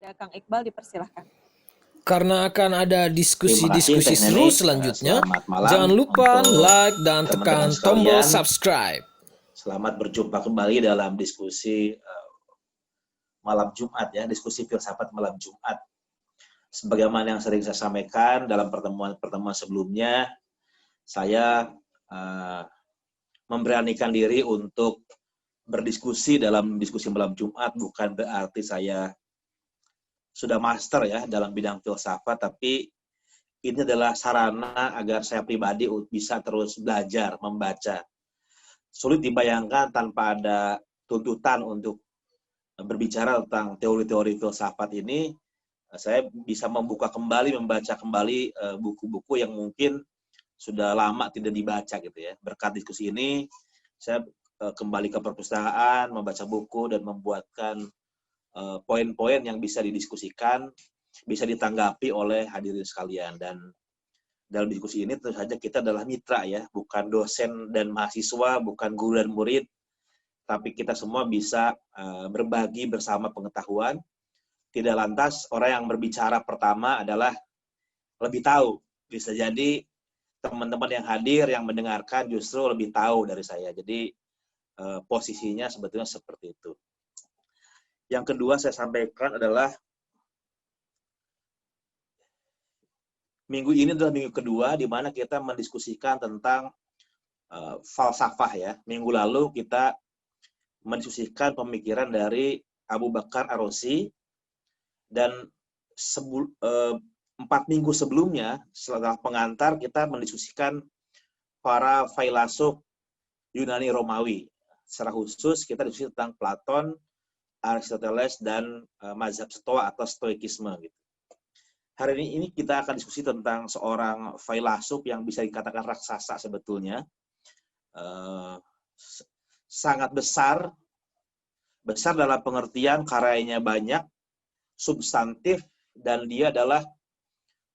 Ya, Kang Iqbal dipersilahkan. Karena akan ada Terima kasih diskusi-diskusi Teh seru Nenek. selanjutnya, Selamat malam jangan lupa untuk like dan teman-teman tekan tombol sekalian. subscribe. Selamat berjumpa kembali dalam diskusi malam Jumat ya, diskusi filsafat malam Jumat. Sebagaimana yang sering saya sampaikan dalam pertemuan-pertemuan sebelumnya, saya memberanikan diri untuk berdiskusi dalam diskusi malam Jumat, bukan berarti saya sudah master ya dalam bidang filsafat, tapi ini adalah sarana agar saya pribadi bisa terus belajar, membaca. Sulit dibayangkan tanpa ada tuntutan untuk berbicara tentang teori-teori filsafat ini, saya bisa membuka kembali, membaca kembali buku-buku yang mungkin sudah lama tidak dibaca gitu ya. Berkat diskusi ini, saya kembali ke perpustakaan, membaca buku, dan membuatkan poin-poin yang bisa didiskusikan, bisa ditanggapi oleh hadirin sekalian. Dan dalam diskusi ini tentu saja kita adalah mitra ya, bukan dosen dan mahasiswa, bukan guru dan murid, tapi kita semua bisa berbagi bersama pengetahuan. Tidak lantas orang yang berbicara pertama adalah lebih tahu. Bisa jadi teman-teman yang hadir, yang mendengarkan justru lebih tahu dari saya. Jadi posisinya sebetulnya seperti itu. Yang kedua saya sampaikan adalah minggu ini adalah minggu kedua di mana kita mendiskusikan tentang falsafah ya. Minggu lalu kita mendiskusikan pemikiran dari Abu Bakar Ar-Razi, dan 4 minggu sebelumnya setelah pengantar kita mendiskusikan para filsuf Yunani Romawi. Secara khusus kita diskusi tentang Platon, Aristoteles, dan mazhab Stoa atau Stoikisme gitu. Hari ini kita akan diskusi tentang seorang filsuf yang bisa dikatakan raksasa sebetulnya. Sangat besar dalam pengertian karyanya banyak, substantif, dan dia adalah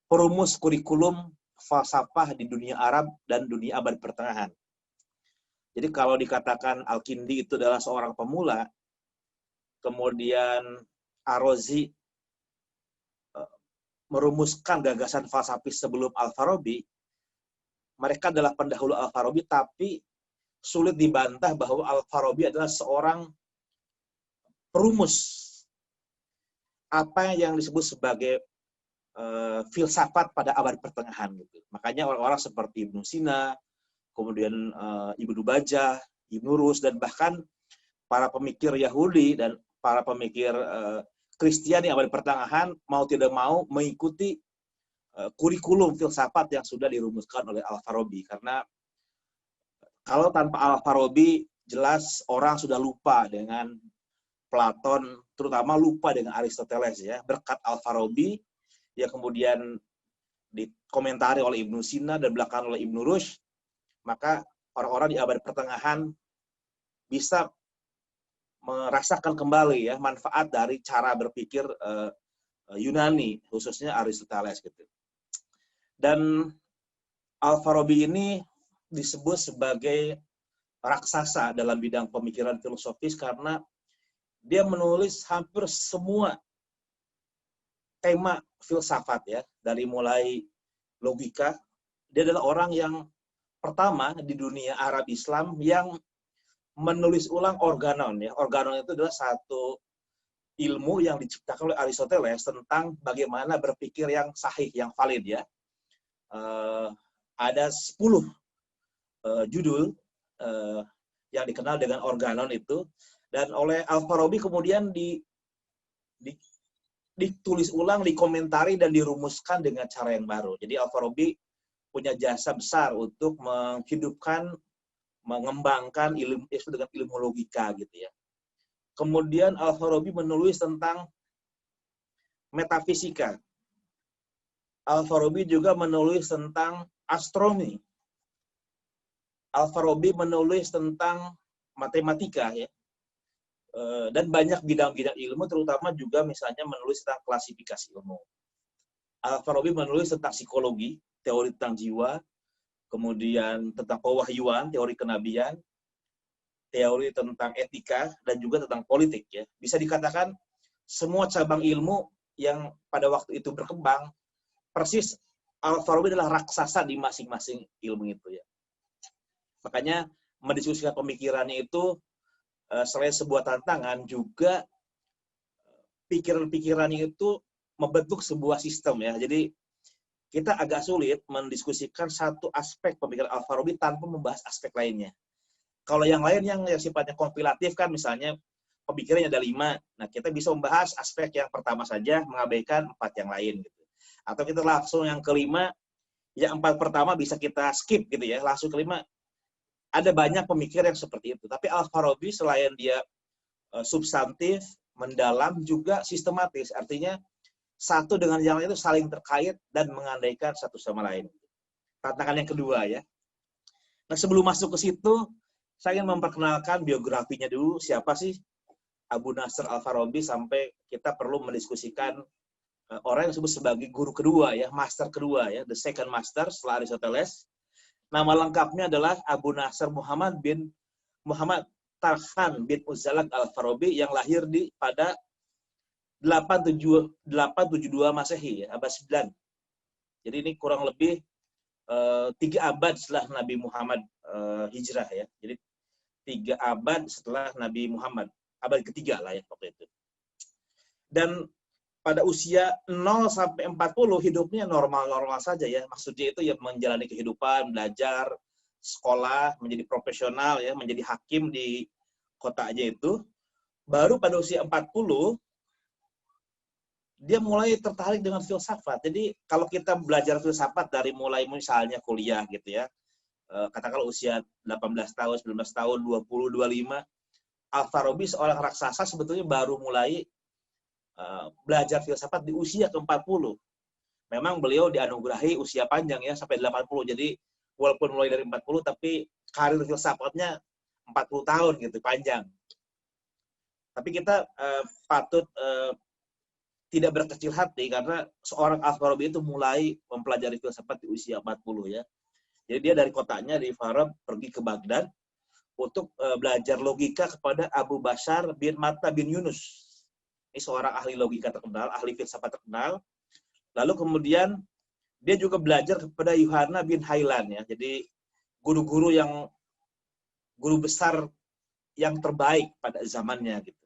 perumus kurikulum falsafah di dunia Arab dan dunia abad pertengahan. Jadi kalau dikatakan Al-Kindi itu adalah seorang pemula, kemudian Ar-Razi merumuskan gagasan falsafis sebelum Al-Farabi, mereka adalah pendahulu Al-Farabi, tapi sulit dibantah bahwa Al-Farabi adalah seorang perumus apa yang disebut sebagai filsafat pada abad pertengahan gitu. Makanya orang-orang seperti Ibnu Sina, kemudian Ibnu Bajjah, Ibnu Rus, dan bahkan para pemikir Yahudi dan para pemikir Kristiani abad pertengahan mau tidak mau mengikuti kurikulum filsafat yang sudah dirumuskan oleh Al-Farabi. Karena kalau tanpa Al-Farabi, jelas orang sudah lupa dengan Platon, terutama lupa dengan Aristoteles ya. Berkat Al-Farabi yang kemudian dikomentari oleh Ibnu Sina dan belakangan oleh Ibnu Rushd, maka orang-orang di abad pertengahan bisa merasakan kembali ya manfaat dari cara berpikir Yunani, khususnya Aristoteles gitu. Dan Al-Farabi ini disebut sebagai raksasa dalam bidang pemikiran filosofis karena dia menulis hampir semua tema filsafat ya, dari mulai logika. Dia adalah orang yang pertama di dunia Arab Islam yang menulis ulang organon ya. Organon itu adalah satu ilmu yang diciptakan oleh Aristoteles tentang bagaimana berpikir yang sahih, yang valid ya. Ada 10 judul yang dikenal dengan organon itu, dan oleh Al-Farabi kemudian ditulis ulang, dikomentari, dan dirumuskan dengan cara yang baru. Jadi Al-Farabi punya jasa besar untuk menghidupkan, mengembangkan ilmu itu dengan ilmu logika gitu ya. Kemudian Al-Farabi menulis tentang metafisika. Al-Farabi juga menulis tentang astronomi. Al-Farabi menulis tentang matematika ya. Dan banyak bidang-bidang ilmu, terutama juga misalnya menulis tentang klasifikasi ilmu. Al-Farabi menulis tentang psikologi, teori tentang jiwa, kemudian tentang pewahyuan, teori kenabian, teori tentang etika, dan juga tentang politik ya. Bisa dikatakan semua cabang ilmu yang pada waktu itu berkembang, persis Al-Farabi adalah raksasa di masing-masing ilmu itu ya. Makanya mendiskusikan pemikirannya itu selain sebuah tantangan, juga pikiran-pikirannya itu membentuk sebuah sistem ya. Jadi kita agak sulit mendiskusikan satu aspek pemikiran Al-Farabi tanpa membahas aspek lainnya. Kalau yang lain yang sifatnya kompilatif kan, misalnya pemikirannya ada 5, nah kita bisa membahas aspek yang pertama saja, mengabaikan 4 yang lain gitu. Atau kita langsung yang kelima, yang 4 pertama bisa kita skip gitu ya, langsung kelima. Ada banyak pemikir yang seperti itu. Tapi Al-Farabi selain dia substantif, mendalam, juga sistematis. Artinya satu dengan yang lain itu saling terkait dan mengandaikan satu sama lain. Tantangan yang kedua ya. Nah, sebelum masuk ke situ, saya ingin memperkenalkan biografinya dulu. Siapa sih Abu Nasr Al-Farabi, sampai kita perlu mendiskusikan orang yang disebut sebagai guru kedua ya, master kedua ya, the second master setelah Aristoteles. Nama lengkapnya adalah Abu Nasr Muhammad bin Muhammad Tarkhan bin Uzzalak Al-Farabi, yang lahir pada 872 Masehi ya, abad 9. Jadi ini kurang lebih 3 abad setelah Nabi Muhammad hijrah ya. Jadi 3 abad setelah Nabi Muhammad, abad ketiga lah ya waktu itu. Dan pada usia 0 sampai 40 hidupnya normal-normal saja ya. Maksudnya itu ya menjalani kehidupan, belajar, sekolah, menjadi profesional ya, menjadi hakim di kotanya itu. Baru pada usia 40 dia mulai tertarik dengan filsafat. Jadi kalau kita belajar filsafat dari mulai misalnya kuliah gitu ya, katakanlah usia 18 tahun, 19 tahun, 20, 25, Al-Farabi seorang raksasa sebetulnya baru mulai belajar filsafat di usia ke-40. Memang beliau dianugerahi usia panjang ya, sampai 80. Jadi walaupun mulai dari 40, tapi karir filsafatnya 40 tahun gitu, panjang. Tapi kita patut tidak berkecil hati, karena seorang Al-Farabi itu mulai mempelajari filsafat di usia 40 ya. Jadi dia dari kotanya, di Farab, pergi ke Baghdad untuk belajar logika kepada Abu Bashar bin Matta bin Yunus. Ini seorang ahli logika terkenal, ahli filsafat terkenal. Lalu kemudian dia juga belajar kepada Yuhanna bin Haylan ya. Jadi guru-guru besar yang terbaik pada zamannya gitu.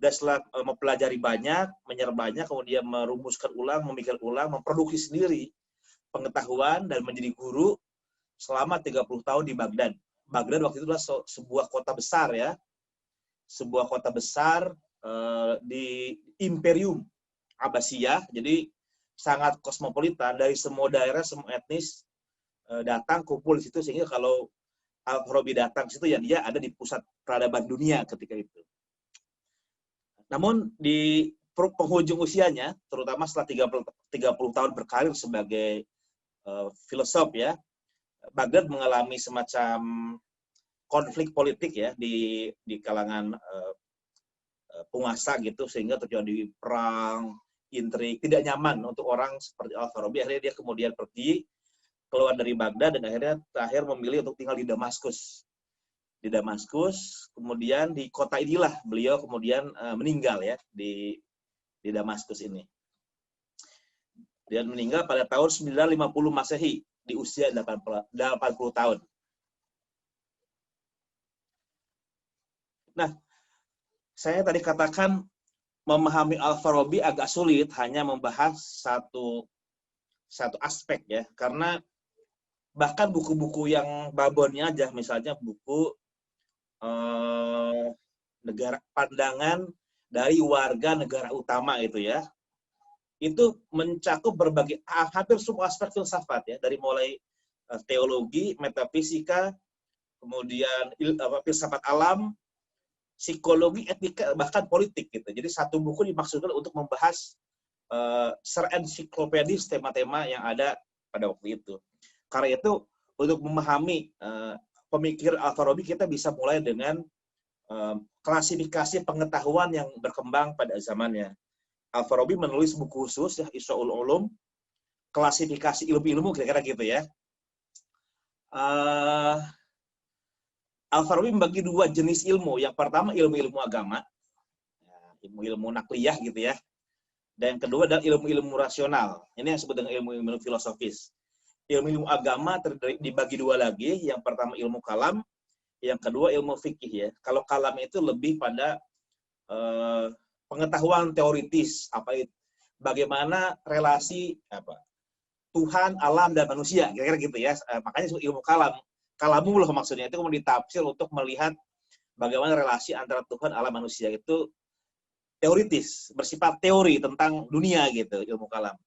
Dan setelah mempelajari banyak, menyerap banyak, kemudian merumuskan ulang, memikir ulang, memproduksi sendiri pengetahuan dan menjadi guru selama 30 tahun di Baghdad. Baghdad waktu itu adalah sebuah kota besar ya. Sebuah kota besar di Imperium Abbasiyah. Jadi sangat kosmopolitan, dari semua daerah, semua etnis datang kumpul di situ, sehingga kalau Al-Farabi datang ke situ ya dia ada di pusat peradaban dunia ketika itu. Namun di penghujung usianya, terutama setelah 30 tahun berkarir sebagai filosof ya, Baghdad mengalami semacam konflik politik ya di kalangan penguasa gitu, sehingga terjadi perang, intrik, tidak nyaman untuk orang seperti Al-Farabi. Akhirnya dia kemudian pergi keluar dari Baghdad dan akhirnya terakhir memilih untuk tinggal di Damaskus. Di Damaskus, kemudian di kota inilah beliau kemudian meninggal ya, di Damaskus ini. Dia meninggal pada tahun 950 Masehi di usia 80 tahun. Nah, saya tadi katakan memahami Al-Farabi agak sulit hanya membahas satu aspek ya, karena bahkan buku-buku yang babonnya aja, misalnya buku negara pandangan dari warga negara utama itu ya, itu mencakup berbagai hampir semua aspek filsafat ya, dari mulai teologi, metafisika, kemudian filsafat alam, psikologi, etika, bahkan politik gitu. Jadi satu buku dimaksudkan untuk membahas serensiklopedis tema-tema yang ada pada waktu itu. Karena itu untuk memahami pemikir Al-Farabi kita bisa mulai dengan klasifikasi pengetahuan yang berkembang pada zamannya. Al-Farabi menulis buku khusus ya, Isra'ul Ulum, klasifikasi ilmu-ilmu kira-kira gitu ya. Al-Farabi membagi 2 jenis ilmu. Yang pertama ilmu-ilmu agama, ilmu-ilmu nakliyah gitu ya. Dan yang kedua adalah ilmu-ilmu rasional. Ini yang disebut dengan ilmu-ilmu filosofis. Ilmu-ilmu agama dibagi dua lagi. Yang pertama ilmu kalam, yang kedua ilmu fikih ya. Kalau kalam itu lebih pada pengetahuan teoritis, bagaimana relasi Tuhan, alam, dan manusia, kira-kira gitu ya. Makanya ilmu kalam. Kalamullah maksudnya itu kemudian ditafsir untuk melihat bagaimana relasi antara Tuhan, alam, manusia itu teoritis, bersifat teori tentang dunia gitu, ilmu kalam.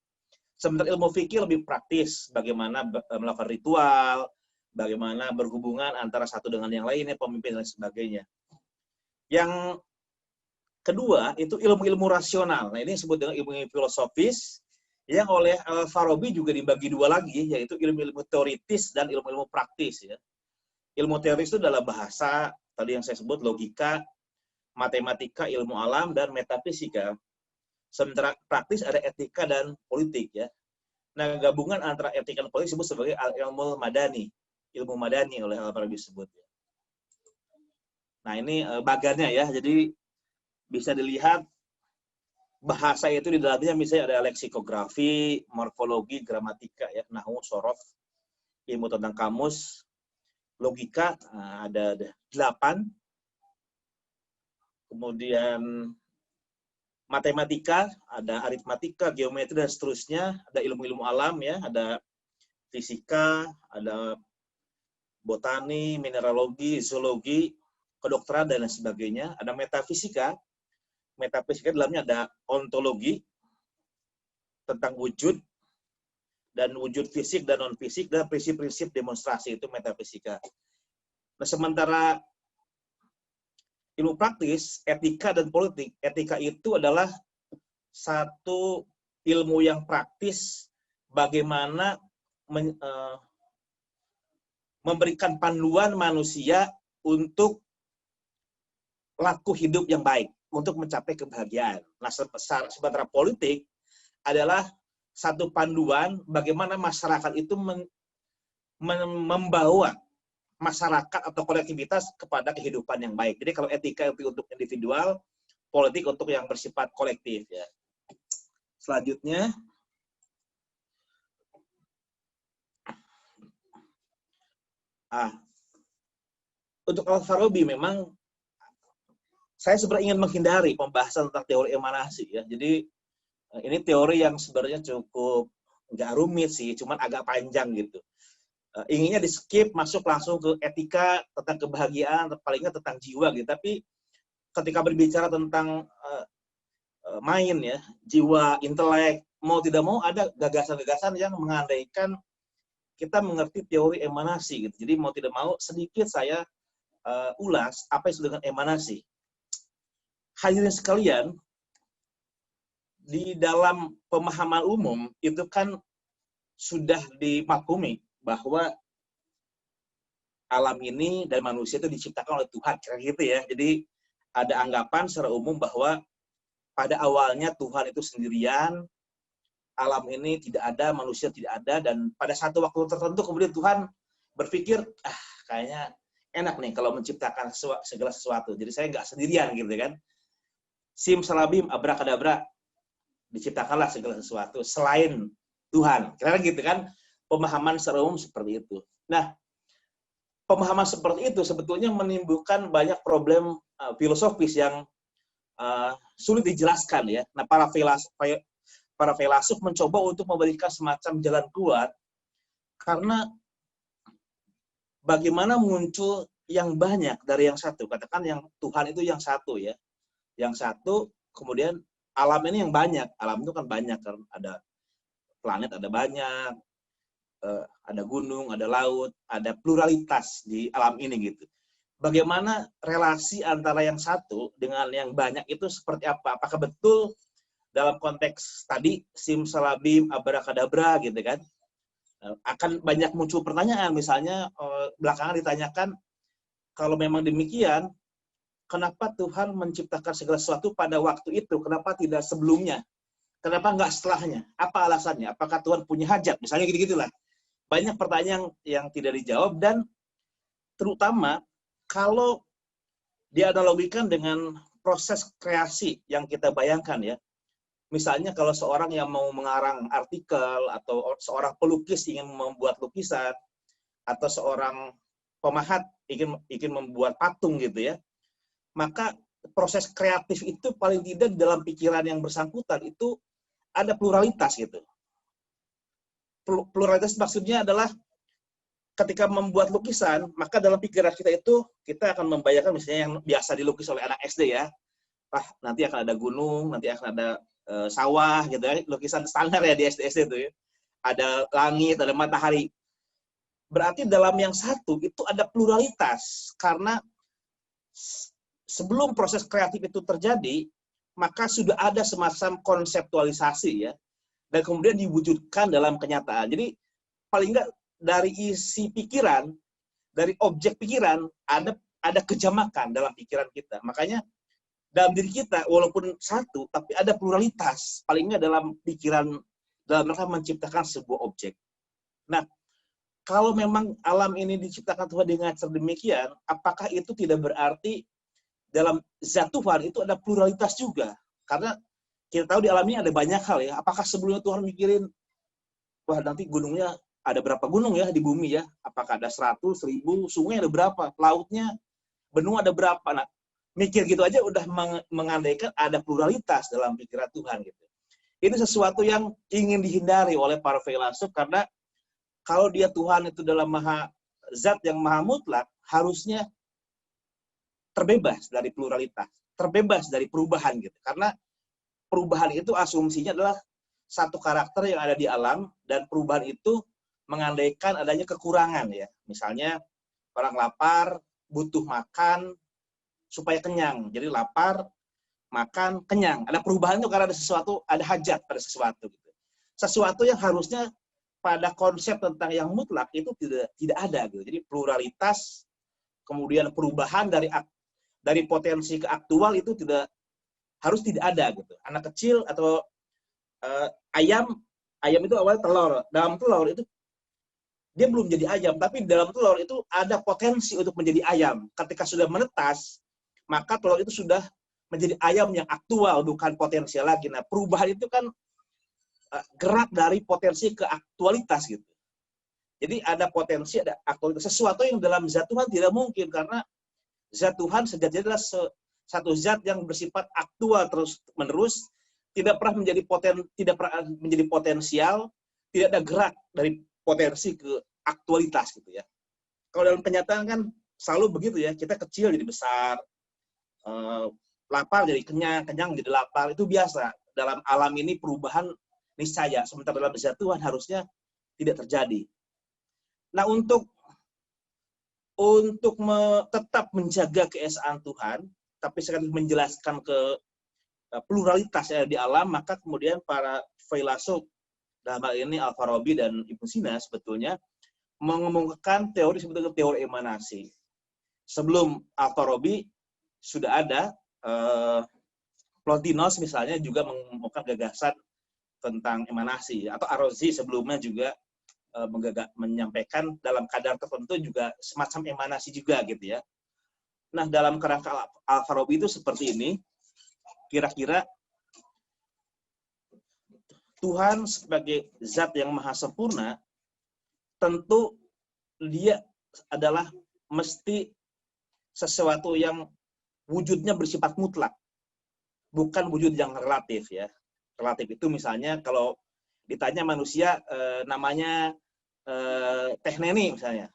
Sementara ilmu fikih lebih praktis, bagaimana melakukan ritual, bagaimana berhubungan antara satu dengan yang lainnya, pemimpin dan sebagainya. Yang kedua itu ilmu-ilmu rasional. Nah ini disebut dengan ilmu filosofis, yang oleh Al-Farabi juga dibagi dua lagi, yaitu ilmu-ilmu teoritis dan ilmu-ilmu praktis. Ya. Ilmu teoritis itu adalah bahasa, tadi yang saya sebut logika, matematika, ilmu alam, dan metafisika. Sementara praktis ada etika dan politik. Ya. Nah gabungan antara etika dan politik disebut sebagai ilmu madani. Ilmu madani oleh Al-Farabi disebut. Ya. Nah ini bagannya ya, jadi bisa dilihat bahasa itu di dalamnya misalnya ada leksikografi, morfologi, gramatika, ya, nahwu, sorof, ilmu tentang kamus, logika, ada 8, kemudian matematika, ada aritmatika, geometri, dan seterusnya, ada ilmu-ilmu alam, ya, ada fisika, ada botani, mineralogi, zoologi, kedokteran, dan lain sebagainya, ada metafisika. Metafisika dalamnya ada ontologi tentang wujud dan wujud fisik dan non fisik dan prinsip-prinsip demonstrasi, itu metafisika. Nah, sementara ilmu praktis, etika dan politik, etika itu adalah satu ilmu yang praktis bagaimana memberikan panduan manusia untuk laku hidup yang baik, untuk mencapai kebahagiaan. Nah, sementara politik adalah satu panduan bagaimana masyarakat itu membawa masyarakat atau kolektivitas kepada kehidupan yang baik. Jadi kalau etika itu untuk individual, politik untuk yang bersifat kolektif. Ya. Selanjutnya, untuk Al-Farabi memang saya sebenarnya ingin menghindari pembahasan tentang teori emanasi ya. Jadi ini teori yang sebenarnya cukup nggak rumit sih, cuman agak panjang gitu. Inginnya di skip, masuk langsung ke etika tentang kebahagiaan, palingnya tentang jiwa gitu. Tapi ketika berbicara tentang main ya, jiwa, intelek, mau tidak mau ada gagasan-gagasan yang mengandaikan kita mengerti teori emanasi gitu. Jadi mau tidak mau sedikit saya ulas apa yang disebut dengan emanasi. Hadirin sekalian, di dalam pemahaman umum itu kan sudah dimaklumi bahwa alam ini dan manusia itu diciptakan oleh Tuhan, kira gitu ya. Jadi ada anggapan secara umum bahwa pada awalnya Tuhan itu sendirian, alam ini tidak ada, manusia tidak ada, dan pada satu waktu tertentu kemudian Tuhan berpikir, kayaknya enak nih kalau menciptakan segala sesuatu. Jadi saya nggak sendirian gitu kan. Simsalabim, abrakadabra, diciptakanlah segala sesuatu selain Tuhan. Kira-kira gitu kan, pemahaman secara umum seperti itu. Nah, pemahaman seperti itu sebetulnya menimbulkan banyak problem filosofis yang sulit dijelaskan ya. Nah, para filsuf mencoba untuk memberikan semacam jalan keluar karena bagaimana muncul yang banyak dari yang satu. Katakan yang Tuhan itu yang satu ya. Yang satu, kemudian alam ini yang banyak. Alam itu kan banyak, kan ada planet, ada banyak, ada gunung, ada laut, ada pluralitas di alam ini gitu. Bagaimana relasi antara yang satu dengan yang banyak itu seperti apa? Apakah betul dalam konteks tadi simsalabim, abrakadabra gitu kan? Akan banyak muncul pertanyaan, misalnya belakangan ditanyakan kalau memang demikian, kenapa Tuhan menciptakan segala sesuatu pada waktu itu? Kenapa tidak sebelumnya? Kenapa nggak setelahnya? Apa alasannya? Apakah Tuhan punya hajat? Misalnya gitu-gitulah. Banyak pertanyaan yang tidak dijawab, dan terutama kalau dianalogikan dengan proses kreasi yang kita bayangkan ya. Misalnya kalau seorang yang mau mengarang artikel, atau seorang pelukis ingin membuat lukisan, atau seorang pemahat ingin membuat patung gitu ya, maka proses kreatif itu paling tidak dalam pikiran yang bersangkutan itu ada pluralitas gitu. Pluralitas maksudnya adalah ketika membuat lukisan, maka dalam pikiran kita itu kita akan membayangkan misalnya yang biasa dilukis oleh anak SD ya, nanti akan ada gunung, nanti akan ada sawah gitu ya, lukisan standar ya di SD itu ya. Ada langit, ada matahari. Berarti dalam yang satu itu ada pluralitas, karena sebelum proses kreatif itu terjadi, maka sudah ada semacam konseptualisasi ya, dan kemudian diwujudkan dalam kenyataan. Jadi paling enggak dari isi pikiran, dari objek pikiran, ada kejamakan dalam pikiran kita. Makanya dalam diri kita, walaupun satu, tapi ada pluralitas. Paling nggak dalam pikiran, dalam rangka menciptakan sebuah objek. Nah, kalau memang alam ini diciptakan Tuhan dengan sedemikian, apakah itu tidak berarti dalam zat Tuhan itu ada pluralitas juga? Karena kita tahu di alam ini ada banyak hal ya. Apakah sebelumnya Tuhan mikirin, wah nanti gunungnya, ada berapa gunung ya di bumi ya? Apakah ada 100, 1000, sungai ada berapa? Lautnya, benua ada berapa? Nah, mikir gitu aja udah mengandaikan ada pluralitas dalam pikiran Tuhan gitu. Ini sesuatu yang ingin dihindari oleh para filsuf, karena kalau dia Tuhan itu dalam zat yang maha mutlak, harusnya terbebas dari pluralitas, terbebas dari perubahan gitu. Karena perubahan itu asumsinya adalah satu karakter yang ada di alam, dan perubahan itu mengandaikan adanya kekurangan ya. Misalnya orang lapar, butuh makan supaya kenyang. Jadi lapar, makan, kenyang. Ada perubahan itu karena ada sesuatu, ada hajat pada sesuatu. Gitu. Sesuatu yang harusnya pada konsep tentang yang mutlak itu tidak ada. Gitu. Jadi pluralitas, kemudian perubahan dari potensi ke aktual itu harus tidak ada. Gitu. Anak kecil atau ayam itu awalnya telur. Dalam telur itu dia belum jadi ayam, tapi dalam telur itu ada potensi untuk menjadi ayam. Ketika sudah menetas, maka telur itu sudah menjadi ayam yang aktual, bukan potensial lagi. Nah, perubahan itu kan gerak dari potensi ke aktualitas gitu. Jadi ada potensi, ada aktualitas. Sesuatu yang dalam zat Tuhan tidak mungkin, karena zat Tuhan sejatinya adalah satu zat yang bersifat aktual terus-menerus, tidak pernah menjadi potensial, tidak ada gerak dari potensi ke aktualitas gitu ya. Kalau dalam kenyataan kan selalu begitu ya, kita kecil jadi besar, lapar jadi kenyang, kenyang jadi lapar, itu biasa. Dalam alam ini perubahan niscaya, sementara dalam zat Tuhan harusnya tidak terjadi. Nah, untuk tetap menjaga keesaan Tuhan, tapi sekaligus menjelaskan ke pluralitas yang ada di alam, maka kemudian para filsuf, dalam hal ini Al-Farabi dan Ibnu Sina sebetulnya mengemukakan teori sebetulnya teori emanasi. Sebelum Al-Farabi sudah ada Plotinus misalnya juga mengemukakan gagasan tentang emanasi, atau Ar-Razi sebelumnya juga menyampaikan dalam kadar tertentu juga semacam emanasi juga gitu ya. Nah, dalam kerangka Al-Farabi itu seperti ini, kira-kira Tuhan sebagai zat yang maha sempurna, tentu dia adalah mesti sesuatu yang wujudnya bersifat mutlak, bukan wujud yang relatif ya. Relatif itu misalnya kalau ditanya manusia namanya Teh Neni misalnya.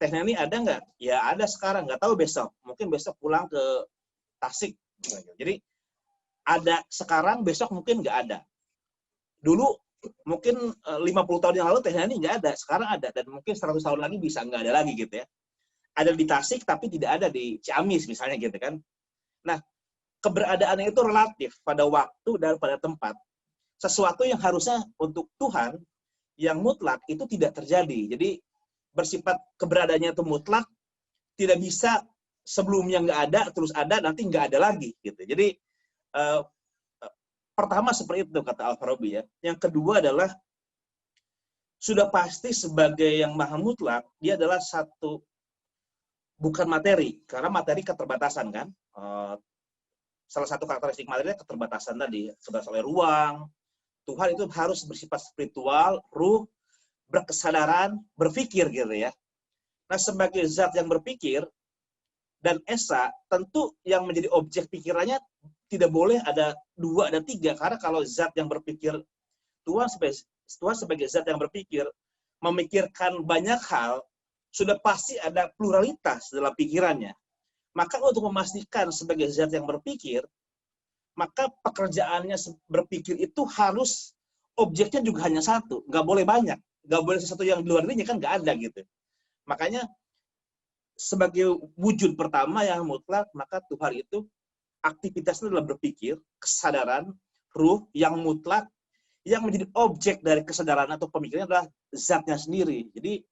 Teh Neni ada nggak? Ya ada sekarang, nggak tahu besok. Mungkin besok pulang ke Tasik. Jadi ada sekarang, besok mungkin nggak ada. Dulu mungkin 50 tahun yang lalu Teh Neni nggak ada, sekarang ada, dan mungkin 100 tahun lagi bisa nggak ada lagi gitu ya. Ada di Tasik tapi tidak ada di Ciamis misalnya gitu kan. Nah, keberadaannya itu relatif pada waktu dan pada tempat. Sesuatu yang harusnya untuk Tuhan yang mutlak itu tidak terjadi. Jadi bersifat keberadaannya itu mutlak, tidak bisa sebelumnya nggak ada terus ada, nanti nggak ada lagi gitu. Jadi pertama seperti itu kata Al-Farabi ya. Yang kedua adalah sudah pasti sebagai yang maha mutlak, dia adalah satu, bukan materi, karena materi keterbatasan kan. salah satu karakteristik materi keterbatasan tadi, terbatas oleh ruang. Tuhan itu harus bersifat spiritual, ruh, berkesadaran, berpikir gitu ya. Nah, sebagai zat yang berpikir dan esa, tentu yang menjadi objek pikirannya tidak boleh ada 2 dan 3, karena kalau zat yang berpikir, Tuhan sebagai zat yang berpikir, memikirkan banyak hal, sudah pasti ada pluralitas dalam pikirannya. Maka untuk memastikan sebagai zat yang berpikir, maka pekerjaannya berpikir itu harus objeknya juga hanya satu, nggak boleh banyak, nggak boleh sesuatu yang di luar dirinya, kan nggak ada gitu. Makanya sebagai wujud pertama yang mutlak, maka Tuhan itu aktivitasnya adalah berpikir, kesadaran, ruh yang mutlak, yang menjadi objek dari kesadaran atau pemikirannya adalah zatnya sendiri. Jadi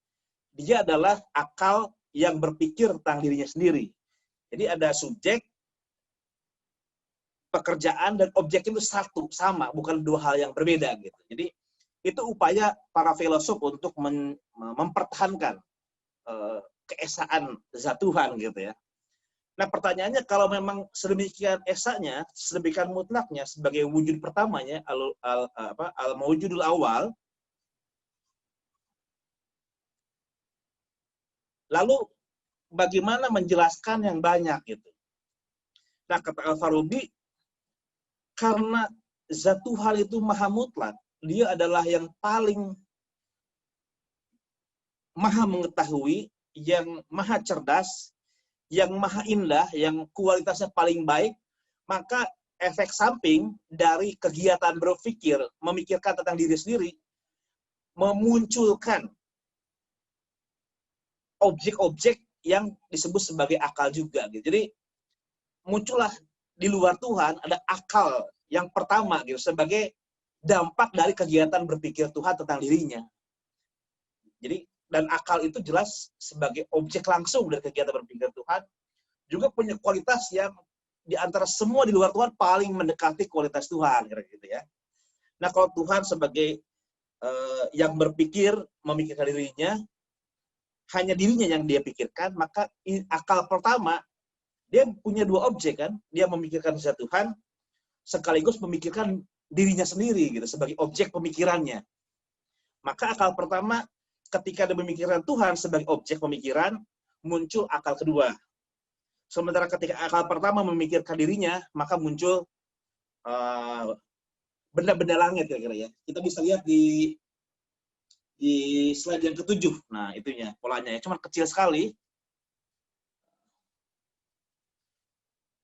dia adalah akal yang berpikir tentang dirinya sendiri. Jadi ada subjek, pekerjaan, dan objek itu satu, sama, bukan 2 hal yang berbeda gitu. Jadi itu upaya para filosof untuk mempertahankan keesaan zat Tuhan gitu ya. Nah, pertanyaannya, kalau memang sedemikian esanya, sedemikian mutlaknya sebagai wujud pertamanya, al-mawjudul awal, lalu bagaimana menjelaskan yang banyak gitu. Nah, kata Al-Farabi, karena zat Tuhan itu maha mutlak, dia adalah yang paling maha mengetahui, yang maha cerdas, yang maha indah, yang kualitasnya paling baik, maka efek samping dari kegiatan berpikir, memikirkan tentang diri sendiri, memunculkan objek-objek yang disebut sebagai akal juga. Gitu. Jadi muncullah di luar Tuhan ada akal yang pertama gitu sebagai dampak dari kegiatan berpikir Tuhan tentang dirinya. Jadi dan akal itu jelas sebagai objek langsung dari kegiatan berpikir Tuhan juga punya kualitas yang di antara semua di luar Tuhan paling mendekati kualitas Tuhan gitu ya. Nah, kalau Tuhan sebagai yang berpikir, memikirkan dirinya, hanya dirinya yang dia pikirkan, maka akal pertama dia punya 2 objek kan, dia memikirkan zat Tuhan sekaligus memikirkan dirinya sendiri gitu sebagai objek pemikirannya. Maka akal pertama ketika dia memikirkan Tuhan sebagai objek pemikiran, muncul akal kedua. Sementara ketika akal pertama memikirkan dirinya, maka muncul benda-benda langit kira-kira ya. Kita bisa lihat di slide yang ke-7. Nah, itunya polanya ya, cuma kecil sekali.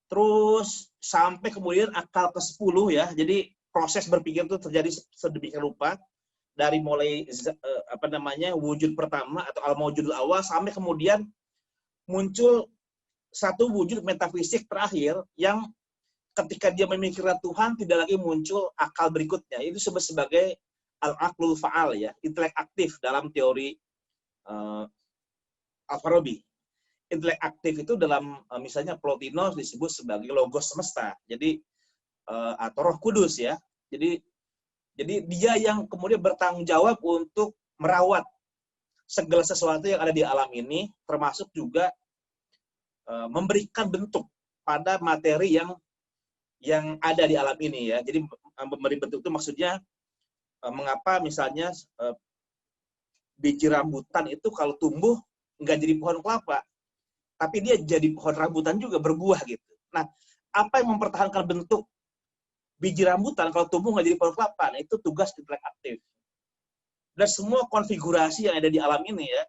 Terus sampai kemudian akal ke-10 ya. Jadi proses berpikir itu terjadi sedemikian rupa dari mulai wujud pertama atau al-mawjudul awal sampai kemudian muncul satu wujud metafisik terakhir yang ketika dia memikirkan Tuhan tidak lagi muncul akal berikutnya. Itu disebut sebagai al-aqlul fa'al ya, intelek aktif dalam teori Al-Farabi. Intelek aktif itu dalam misalnya Plotinus disebut sebagai logos semesta. Jadi atau Roh Kudus ya. Jadi dia yang kemudian bertanggung jawab untuk merawat segala sesuatu yang ada di alam ini, termasuk juga memberikan bentuk pada materi yang ada di alam ini ya. Jadi memberi bentuk itu maksudnya mengapa misalnya biji rambutan itu kalau tumbuh nggak jadi pohon kelapa, tapi dia jadi pohon rambutan juga, berbuah gitu. Nah, apa yang mempertahankan bentuk biji rambutan kalau tumbuh nggak jadi pohon kelapa? Nah, itu tugas intelek aktif. Dan semua konfigurasi yang ada di alam ini ya,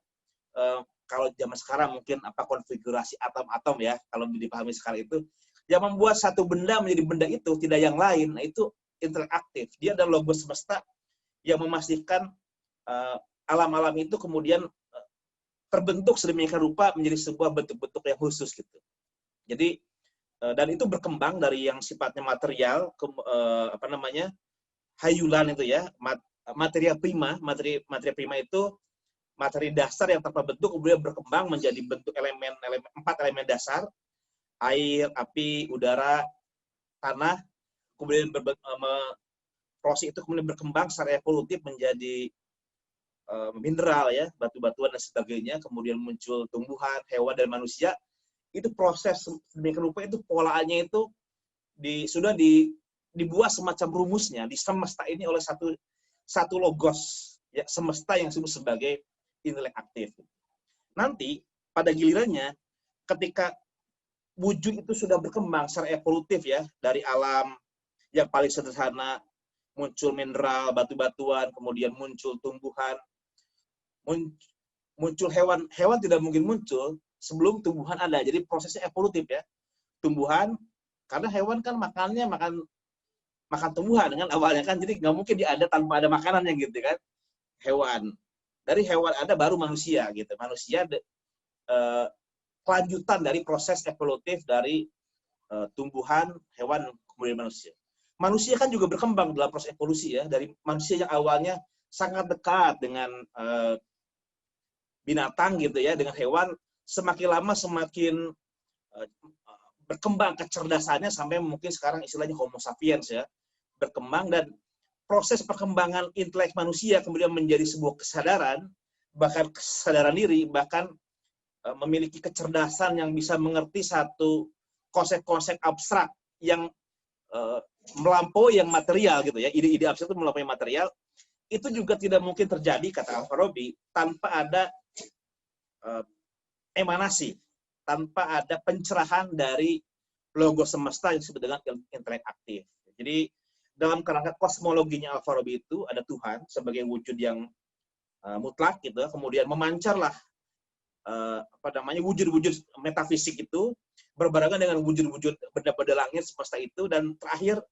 kalau zaman sekarang mungkin apa konfigurasi atom-atom ya, kalau dipahami sekarang itu, yang membuat satu benda menjadi benda itu, tidak yang lain, nah itu intelek aktif. Dia adalah logos semesta yang memastikan alam-alam itu kemudian terbentuk sedemikian rupa menjadi sebuah bentuk-bentuk yang khusus gitu. Jadi dan itu berkembang dari yang sifatnya material ke hayulan itu ya, materi prima itu materi dasar yang tanpa bentuk kemudian berkembang menjadi bentuk elemen 4 elemen dasar, air, api, udara, tanah, kemudian proses itu kemudian berkembang secara evolutif menjadi mineral ya, batu-batuan dan sebagainya, kemudian muncul tumbuhan, hewan dan manusia. Itu proses sedemikian rupa, itu polaannya itu dibuat semacam rumusnya di semesta ini oleh satu logos, ya, semesta yang disebut sebagai intelek aktif. Nanti pada gilirannya ketika wujud itu sudah berkembang secara evolutif ya, dari alam yang paling sederhana muncul mineral, batu-batuan, kemudian muncul tumbuhan, muncul hewan. Hewan tidak mungkin muncul sebelum tumbuhan ada. Jadi prosesnya evolutif ya. Tumbuhan, karena hewan kan makan tumbuhan kan awalnya kan, jadi nggak mungkin dia ada tanpa ada makanannya gitu kan. Hewan. Dari hewan ada baru manusia gitu. Manusia kelanjutan dari proses evolutif dari tumbuhan, hewan, kemudian manusia. Manusia kan juga berkembang dalam proses evolusi ya, dari manusia yang awalnya sangat dekat dengan binatang gitu ya, dengan hewan, semakin lama semakin berkembang kecerdasannya sampai mungkin sekarang istilahnya Homo sapiens ya, berkembang, dan proses perkembangan intelek manusia kemudian menjadi sebuah kesadaran, bahkan kesadaran diri, bahkan memiliki kecerdasan yang bisa mengerti satu konsep-konsep abstrak yang melampaui yang material gitu ya, ide-ide abstrak itu melampaui material, itu juga tidak mungkin terjadi, kata Al-Farabi, tanpa ada emanasi, tanpa ada pencerahan dari logo semesta yang disebut dengan intelek aktif. Jadi dalam kerangka kosmologinya Al-Farabi itu ada Tuhan sebagai wujud yang mutlak gitu, kemudian memancarlah wujud-wujud metafisik itu berbarengan dengan wujud-wujud benda-benda langit semesta itu, dan terakhir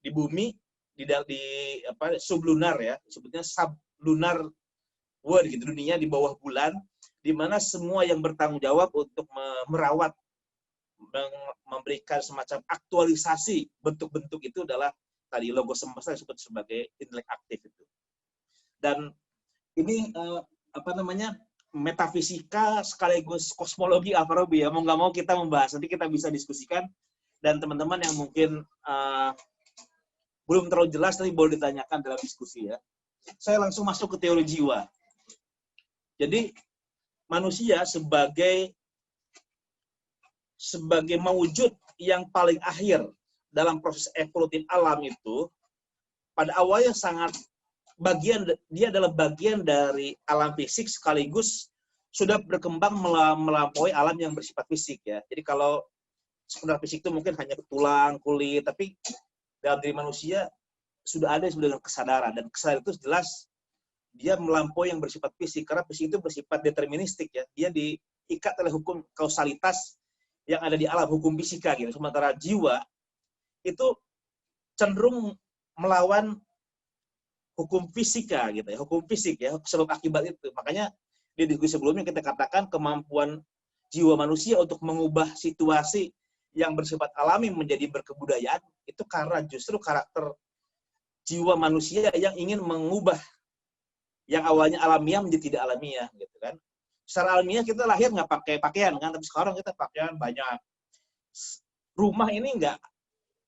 di bumi di sublunar ya, sebutnya sublunar world gitu, dunia di bawah bulan, di mana semua yang bertanggung jawab untuk merawat, memberikan semacam aktualisasi bentuk-bentuk itu adalah tadi logo semesta disebut sebagai intelek aktif itu. Dan ini metafisika sekaligus kosmologi Al-Farabi ya, mau nggak mau kita membahas, nanti kita bisa diskusikan, dan teman-teman yang mungkin belum terlalu jelas tapi boleh ditanyakan dalam diskusi ya. Saya langsung masuk ke teori jiwa. Jadi manusia sebagai mewujud yang paling akhir dalam proses evolutif alam itu, pada awalnya dia adalah bagian dari alam fisik sekaligus sudah berkembang melampaui alam yang bersifat fisik ya. Jadi kalau sekedar fisik itu mungkin hanya tulang, kulit, tapi dalam diri manusia sudah ada yang disebut dengan kesadaran, dan kesadaran itu jelas dia melampaui yang bersifat fisik, karena fisik itu bersifat deterministik ya. Dia diikat oleh hukum kausalitas yang ada di alam, hukum fisika gitu. Sementara jiwa itu cenderung melawan hukum fisika gitu ya, hukum fisik ya, sebab akibat itu. Makanya di diskusi sebelumnya kita katakan kemampuan jiwa manusia untuk mengubah situasi yang bersifat alami menjadi berkebudayaan itu karena justru karakter jiwa manusia yang ingin mengubah yang awalnya alamiah menjadi tidak alamiah gitu kan. Secara alamiah kita lahir nggak pakai pakaian kan, tapi sekarang kita pakaian banyak. Rumah ini enggak,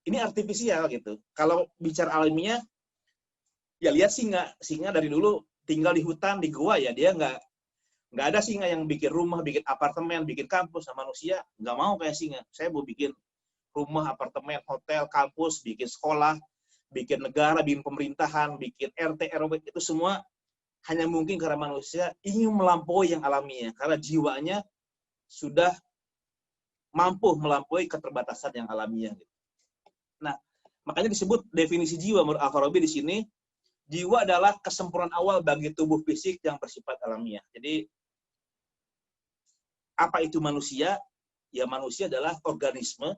ini artifisial gitu. Kalau bicara alamiah, ya lihat singa dari dulu tinggal di hutan, di gua ya, dia nggak ada singa yang bikin rumah, bikin apartemen, bikin kampus. Nah, manusia nggak mau kayak singa. Saya mau bikin rumah, apartemen, hotel, kampus, bikin sekolah, bikin negara, bikin pemerintahan, bikin RT, RW, itu semua hanya mungkin karena manusia ingin melampaui yang alamiah, karena jiwanya sudah mampu melampaui keterbatasan yang alamiah. Nah, makanya disebut definisi jiwa menurut Al-Farabi di sini, jiwa adalah kesempurnaan awal bagi tubuh fisik yang bersifat alamiah. Jadi, apa itu manusia? Ya, manusia adalah organisme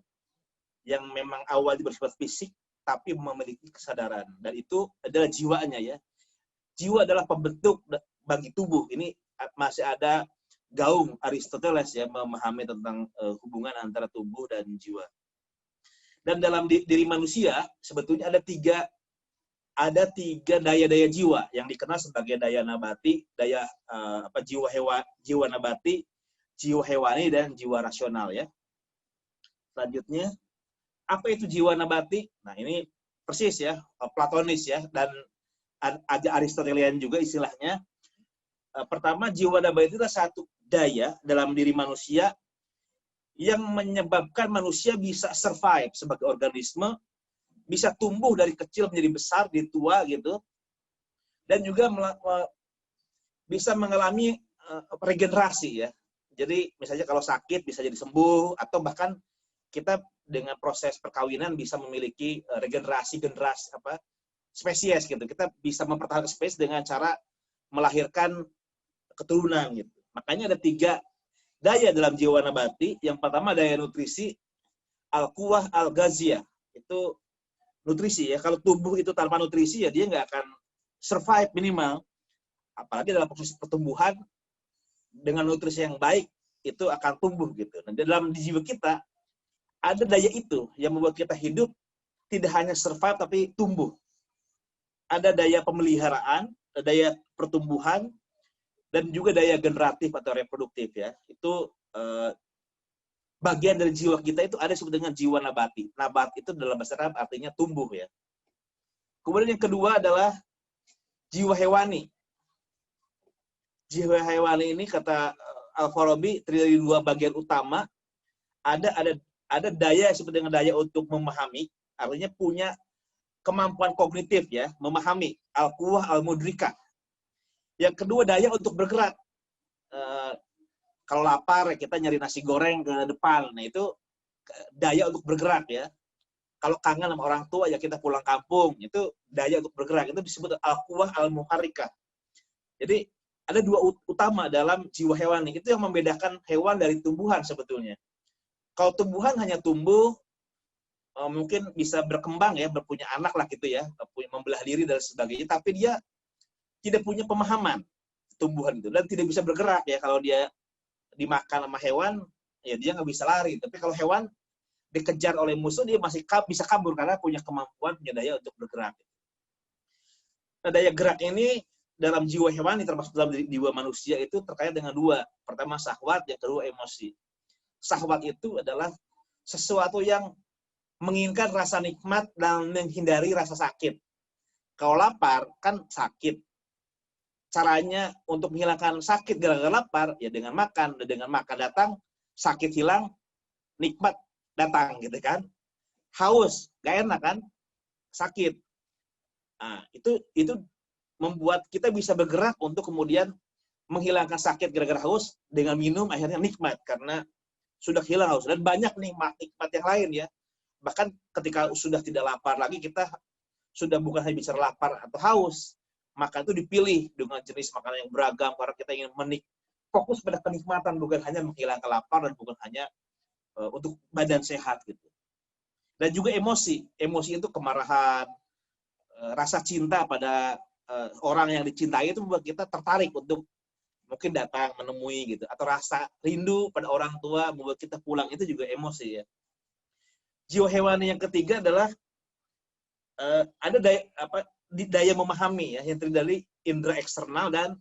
yang memang awalnya bersifat fisik, tapi memiliki kesadaran. Dan itu adalah jiwanya ya. Jiwa adalah pembentuk bagi tubuh. Ini masih ada gaung Aristoteles ya, memahami tentang hubungan antara tubuh dan jiwa. Dan dalam diri manusia sebetulnya ada tiga daya-daya jiwa yang dikenal sebagai daya nabati, jiwa nabati, jiwa hewani, dan jiwa rasional ya. Selanjutnya, apa itu jiwa nabati? Nah, ini persis ya, platonis ya, dan ada Aristotelian juga istilahnya. Pertama, jiwa nabati itu adalah satu daya dalam diri manusia yang menyebabkan manusia bisa survive sebagai organisme, bisa tumbuh dari kecil menjadi besar, di tua gitu, dan juga bisa mengalami regenerasi ya. Jadi misalnya kalau sakit bisa jadi sembuh, atau bahkan kita dengan proses perkawinan bisa memiliki regenerasi generasi spesies gitu. Kita bisa mempertahankan spesies dengan cara melahirkan keturunan gitu. Makanya ada 3 daya dalam jiwa nabati. Yang pertama daya nutrisi, al-quwah al-ghaziyah. Itu nutrisi ya. Kalau tubuh itu tanpa nutrisi ya dia nggak akan survive minimal. Apalagi dalam proses pertumbuhan dengan nutrisi yang baik itu akan tumbuh gitu. Nah, dalam jiwa kita ada daya itu yang membuat kita hidup tidak hanya survive tapi tumbuh. Ada daya pemeliharaan, daya pertumbuhan, dan juga daya generatif atau reproduktif ya. Itu bagian dari jiwa kita itu ada disebut dengan jiwa nabati. Nabat itu dalam bahasa Arab artinya tumbuh ya. Kemudian yang kedua adalah jiwa hewani. Jiwa hewani ini kata Al-Farabi terdiri dari 2 bagian utama. Ada daya disebut dengan daya untuk memahami, artinya punya kemampuan kognitif ya, memahami, al-quwah al-mudrikah. Yang kedua daya untuk bergerak. Kalau lapar kita nyari nasi goreng ke depan. Nah itu daya untuk bergerak ya. Kalau kangen sama orang tua ya kita pulang kampung. Itu daya untuk bergerak. Itu disebut al-quwah al-muharrikah. Jadi ada 2 utama dalam jiwa hewani. Itu yang membedakan hewan dari tumbuhan sebetulnya. Kalau tumbuhan hanya tumbuh, mungkin bisa berkembang ya, berpunya anak lah gitu ya, membelah diri dan sebagainya. Tapi dia tidak punya pemahaman tumbuhan itu dan tidak bisa bergerak ya. Kalau dia dimakan sama hewan, ya dia nggak bisa lari. Tapi kalau hewan dikejar oleh musuh, dia masih bisa kabur karena punya kemampuan, punya daya untuk bergerak. Nah, daya gerak ini dalam jiwa hewani termasuk dalam jiwa manusia itu terkait dengan 2. Pertama syahwat, yang kedua emosi. Syahwat itu adalah sesuatu yang menginginkan rasa nikmat dan menghindari rasa sakit. Kalau lapar kan sakit. Caranya untuk menghilangkan sakit gara-gara lapar ya dengan makan. Dan dengan makan datang, sakit hilang, nikmat datang gitu kan. Haus, gak enak kan? Sakit. Nah, itu membuat kita bisa bergerak untuk kemudian menghilangkan sakit gara-gara haus dengan minum akhirnya nikmat karena sudah hilang haus. Dan banyak nikmat yang lain ya. Bahkan ketika sudah tidak lapar lagi, kita sudah bukan hanya bicara lapar atau haus, maka itu dipilih dengan jenis makanan yang beragam karena kita ingin fokus pada kenikmatan, bukan hanya menghilangkan lapar dan bukan hanya untuk badan sehat gitu. Dan juga emosi itu kemarahan, rasa cinta pada orang yang dicintai itu membuat kita tertarik untuk mungkin datang menemui gitu, atau rasa rindu pada orang tua membuat kita pulang, itu juga emosi ya. Jiwa hewani yang ketiga adalah ada daya memahami ya, yang terdiri dari indera eksternal dan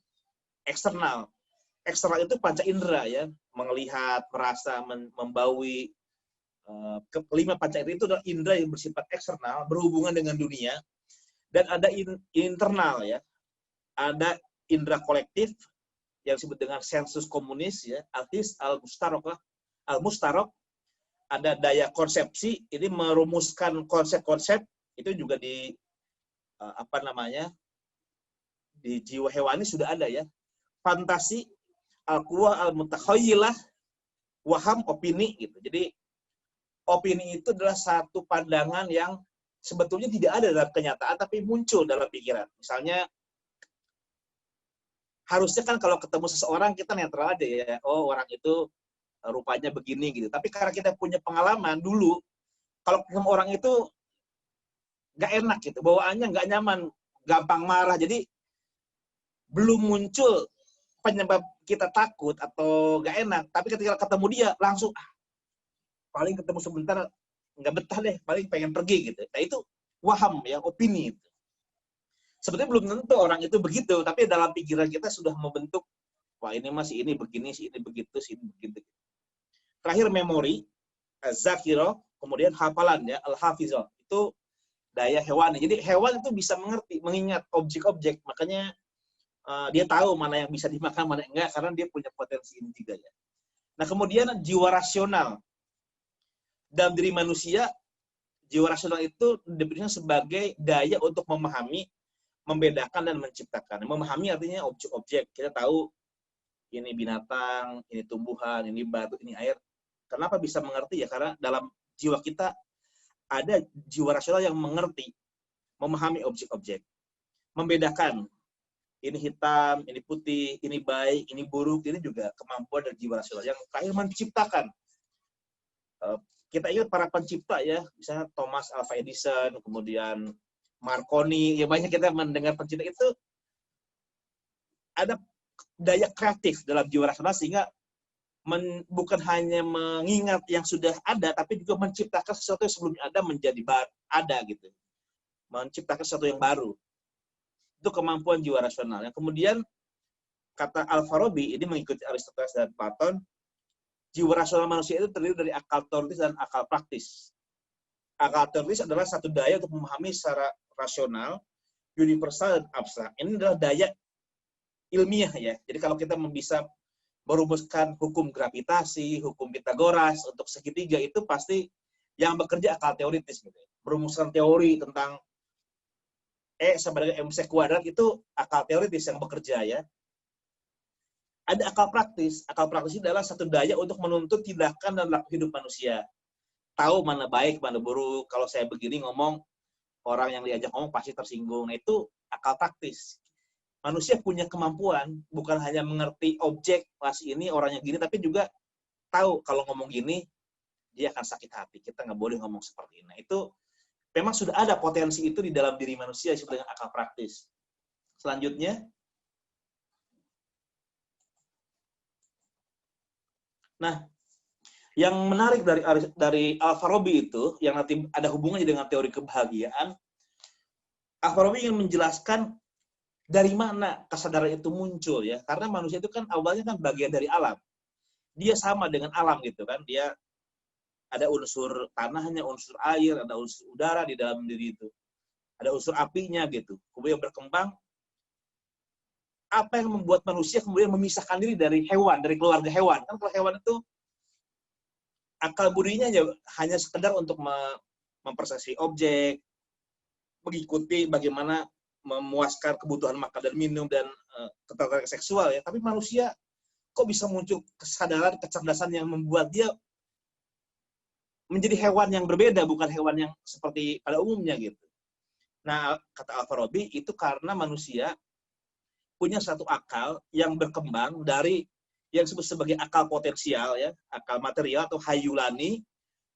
eksternal. Eksternal itu panca indera ya, melihat, merasa, membaui. 5 panca indera itu adalah indera yang bersifat eksternal, berhubungan dengan dunia. Dan ada internal ya, ada indera kolektif yang disebut dengan sensus komunis ya, artis al-mustarok. Ada daya konsepsi, ini merumuskan konsep-konsep, itu juga di di jiwa hewani sudah ada ya. Fantasi, al-quwah al-mutakhayyilah, waham, opini gitu. Jadi opini itu adalah satu pandangan yang sebetulnya tidak ada dalam kenyataan tapi muncul dalam pikiran. Misalnya harusnya kan kalau ketemu seseorang kita netral aja ya. Oh, orang itu rupanya begini gitu. Tapi karena kita punya pengalaman dulu, kalau ketemu orang itu nggak enak gitu, bawaannya nggak nyaman, gampang marah. Jadi belum muncul penyebab kita takut atau nggak enak. Tapi ketika ketemu dia langsung paling ketemu sebentar nggak betah deh, paling pengen pergi gitu. Nah itu waham ya, opini itu. Sebetulnya belum tentu orang itu begitu, tapi dalam pikiran kita sudah membentuk, wah ini masih ini begini, si ini begitu, si ini begitu. Terakhir memori, zakiro, kemudian hafalan ya, al-hafizah. Itu daya hewani. Jadi hewan itu bisa mengerti, mengingat objek-objek, makanya dia tahu mana yang bisa dimakan, mana yang enggak, karena dia punya potensi ini juga ya. Nah kemudian jiwa rasional. dalam diri manusia, jiwa rasional itu definisinya sebagai daya untuk memahami, membedakan, dan menciptakan. Memahami artinya objek-objek. Kita tahu ini binatang, ini tumbuhan, ini batu, ini air. Kenapa bisa mengerti ya? Karena dalam jiwa kita ada jiwa rasional yang mengerti, memahami objek-objek. Membedakan, ini hitam, ini putih, ini baik, ini buruk, ini juga kemampuan dari jiwa rasional. Yang terakhir menciptakan. Kita ingat para pencipta ya, misalnya Thomas Alva Edison, kemudian Marconi, ya banyak kita mendengar pencipta itu ada daya kreatif dalam jiwa rasional sehingga bukan hanya mengingat yang sudah ada, tapi juga menciptakan sesuatu yang sebelumnya ada menjadi ada gitu. Menciptakan sesuatu yang baru. Itu kemampuan jiwa rasional. Yang kemudian kata Al-Farabi ini mengikuti Aristoteles dan Platon, jiwa rasional manusia itu terdiri dari akal teoritis dan akal praktis. Akal teoritis adalah satu daya untuk memahami secara rasional, universal, dan abstrak. Ini adalah daya ilmiah ya. Jadi kalau kita bisa merumuskan hukum gravitasi, hukum Pitagoras untuk segitiga itu pasti yang bekerja akal teoritis gitu. Merumuskan teori tentang E sama dengan MC kuadrat itu akal teoritis yang bekerja ya. Ada akal praktis. Akal praktis adalah satu daya untuk menuntut tindakan dan laku hidup manusia. Tahu mana baik, mana buruk. Kalau saya begini ngomong, orang yang diajak ngomong pasti tersinggung. Nah, itu akal praktis. Manusia punya kemampuan, bukan hanya mengerti objek, pas ini orangnya gini, tapi juga tahu kalau ngomong gini, dia akan sakit hati. Kita nggak boleh ngomong seperti ini. Nah, itu memang sudah ada potensi itu di dalam diri manusia disebut dengan akal praktis. Selanjutnya, nah, yang menarik dari Al-Farabi itu, yang nanti ada hubungannya dengan teori kebahagiaan, Al-Farabi ingin menjelaskan dari mana kesadaran itu muncul ya. Karena manusia itu kan awalnya kan bagian dari alam. Dia sama dengan alam gitu kan. Dia ada unsur tanahnya, unsur air, ada unsur udara di dalam diri itu. Ada unsur apinya gitu. Kemudian berkembang. Apa yang membuat manusia kemudian memisahkan diri dari hewan, dari keluarga hewan. Kan kalau hewan itu akal budinya hanya sekedar untuk mempersepsi objek, mengikuti bagaimana memuaskan kebutuhan makan dan minum dan ketertarikan seksual ya. Tapi manusia kok bisa muncul kesadaran, kecerdasan yang membuat dia menjadi hewan yang berbeda, bukan hewan yang seperti pada umumnya gitu. Nah, kata Al-Farabi itu karena manusia punya satu akal yang berkembang dari yang disebut sebagai akal potensial ya, akal material atau hayulani,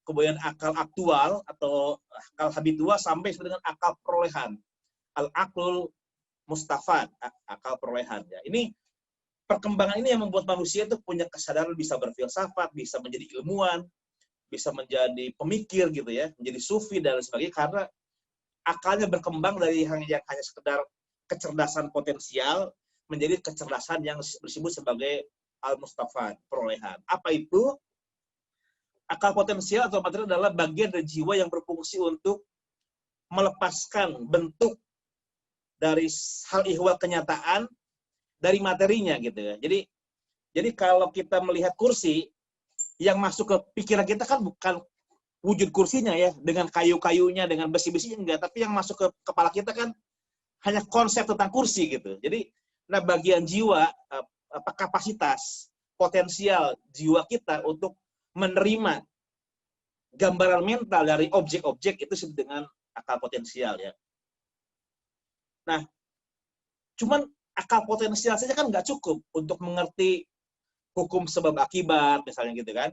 kemudian akal aktual atau akal habitual sampai dengan akal perolehan. Al-aqlul mustafad, akal perolehan ya. Ini perkembangan ini yang membuat manusia itu punya kesadaran bisa berfilsafat, bisa menjadi ilmuwan, bisa menjadi pemikir gitu ya, menjadi sufi dan sebagainya karena akalnya berkembang dari yang hanya sekedar kecerdasan potensial menjadi kecerdasan yang disebut sebagai al-mustafad, perolehan. Apa itu? Akal potensial atau material adalah bagian dari jiwa yang berfungsi untuk melepaskan bentuk dari hal ihwal kenyataan dari materinya gitu ya. Jadi kalau kita melihat kursi yang masuk ke pikiran kita kan bukan wujud kursinya ya, dengan kayu-kayunya, dengan besi-besinya enggak, tapi yang masuk ke kepala kita kan hanya konsep tentang kursi gitu. Jadi, nah bagian jiwa, kapasitas, potensial jiwa kita untuk menerima gambaran mental dari objek-objek itu disebut dengan akal potensial ya. Nah, cuman akal potensial saja kan nggak cukup untuk mengerti hukum sebab akibat, misalnya gitu kan.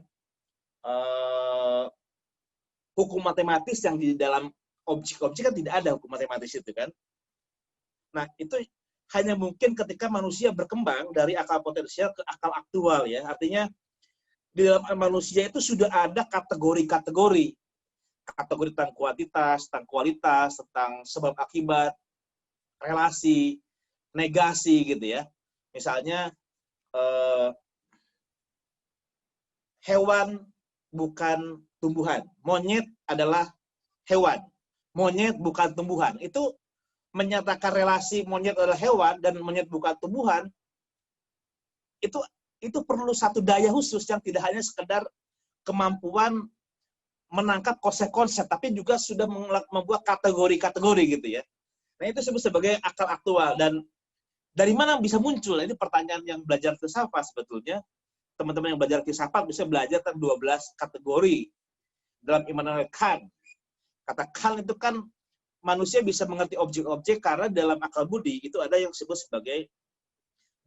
Hukum matematis yang di dalam objek-objek kan tidak ada hukum matematis itu kan. Nah, itu hanya mungkin ketika manusia berkembang dari akal potensial ke akal aktual ya. Artinya di dalam manusia itu sudah ada kategori-kategori. Kategori tentang kuantitas, tentang kualitas, tentang sebab akibat, relasi, negasi gitu ya. Misalnya hewan bukan tumbuhan. Monyet adalah hewan. Monyet bukan tumbuhan. Itu menyatakan relasi monyet adalah hewan dan monyet bukan tumbuhan. Itu perlu satu daya khusus yang tidak hanya sekedar kemampuan menangkap konsep-konsep, tapi juga sudah membuat kategori-kategori gitu ya. Nah, itu disebut sebagai akal aktual. Dan dari mana bisa muncul? Ini pertanyaan yang belajar filsafat sebetulnya. Teman-teman yang belajar filsafat bisa belajar tentang 12 kategori dalam Immanuel Kant. Kata Kant itu kan manusia bisa mengerti objek-objek karena dalam akal budi itu ada yang disebut sebagai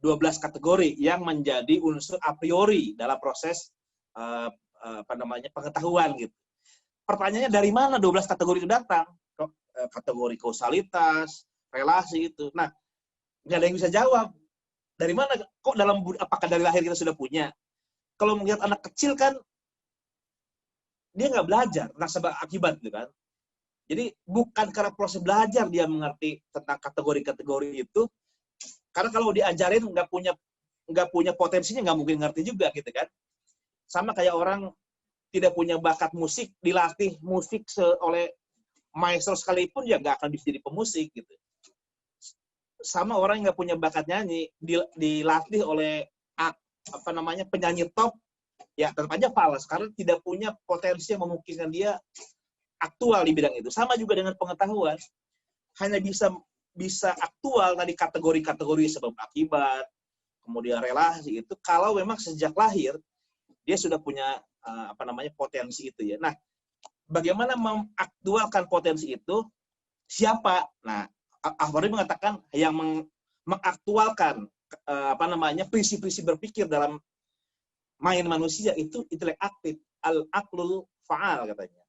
12 kategori yang menjadi unsur a priori dalam proses pengetahuan gitu. Pertanyaannya dari mana 12 kategori itu datang? Kategori kausalitas, relasi itu. Nah, nggak ada yang bisa jawab. Dari mana? Kok apakah dari lahir kita sudah punya? Kalau melihat anak kecil kan, dia nggak belajar tentang sebab akibat gitu kan. Jadi bukan karena proses belajar dia mengerti tentang kategori-kategori itu, karena kalau diajarin nggak punya potensinya nggak mungkin ngerti juga gitu kan. Sama kayak orang tidak punya bakat musik, dilatih musik oleh maestro sekalipun ya nggak akan bisa jadi pemusik gitu. Sama orang yang nggak punya bakat nyanyi, dilatih oleh penyanyi top, ya tetap aja falas karena tidak punya potensi yang memungkinkan dia aktual di bidang itu. Sama juga dengan pengetahuan, hanya bisa aktual tadi kategori-kategori sebab akibat, kemudian relasi itu kalau memang sejak lahir dia sudah punya potensi itu ya. Nah, bagaimana mengaktualkan potensi itu? Siapa? Nah, Al-Farabi mengatakan yang mengaktualkan prinsip-prinsip berpikir dalam main manusia itu intelek aktif, al-aqlul fa'al katanya.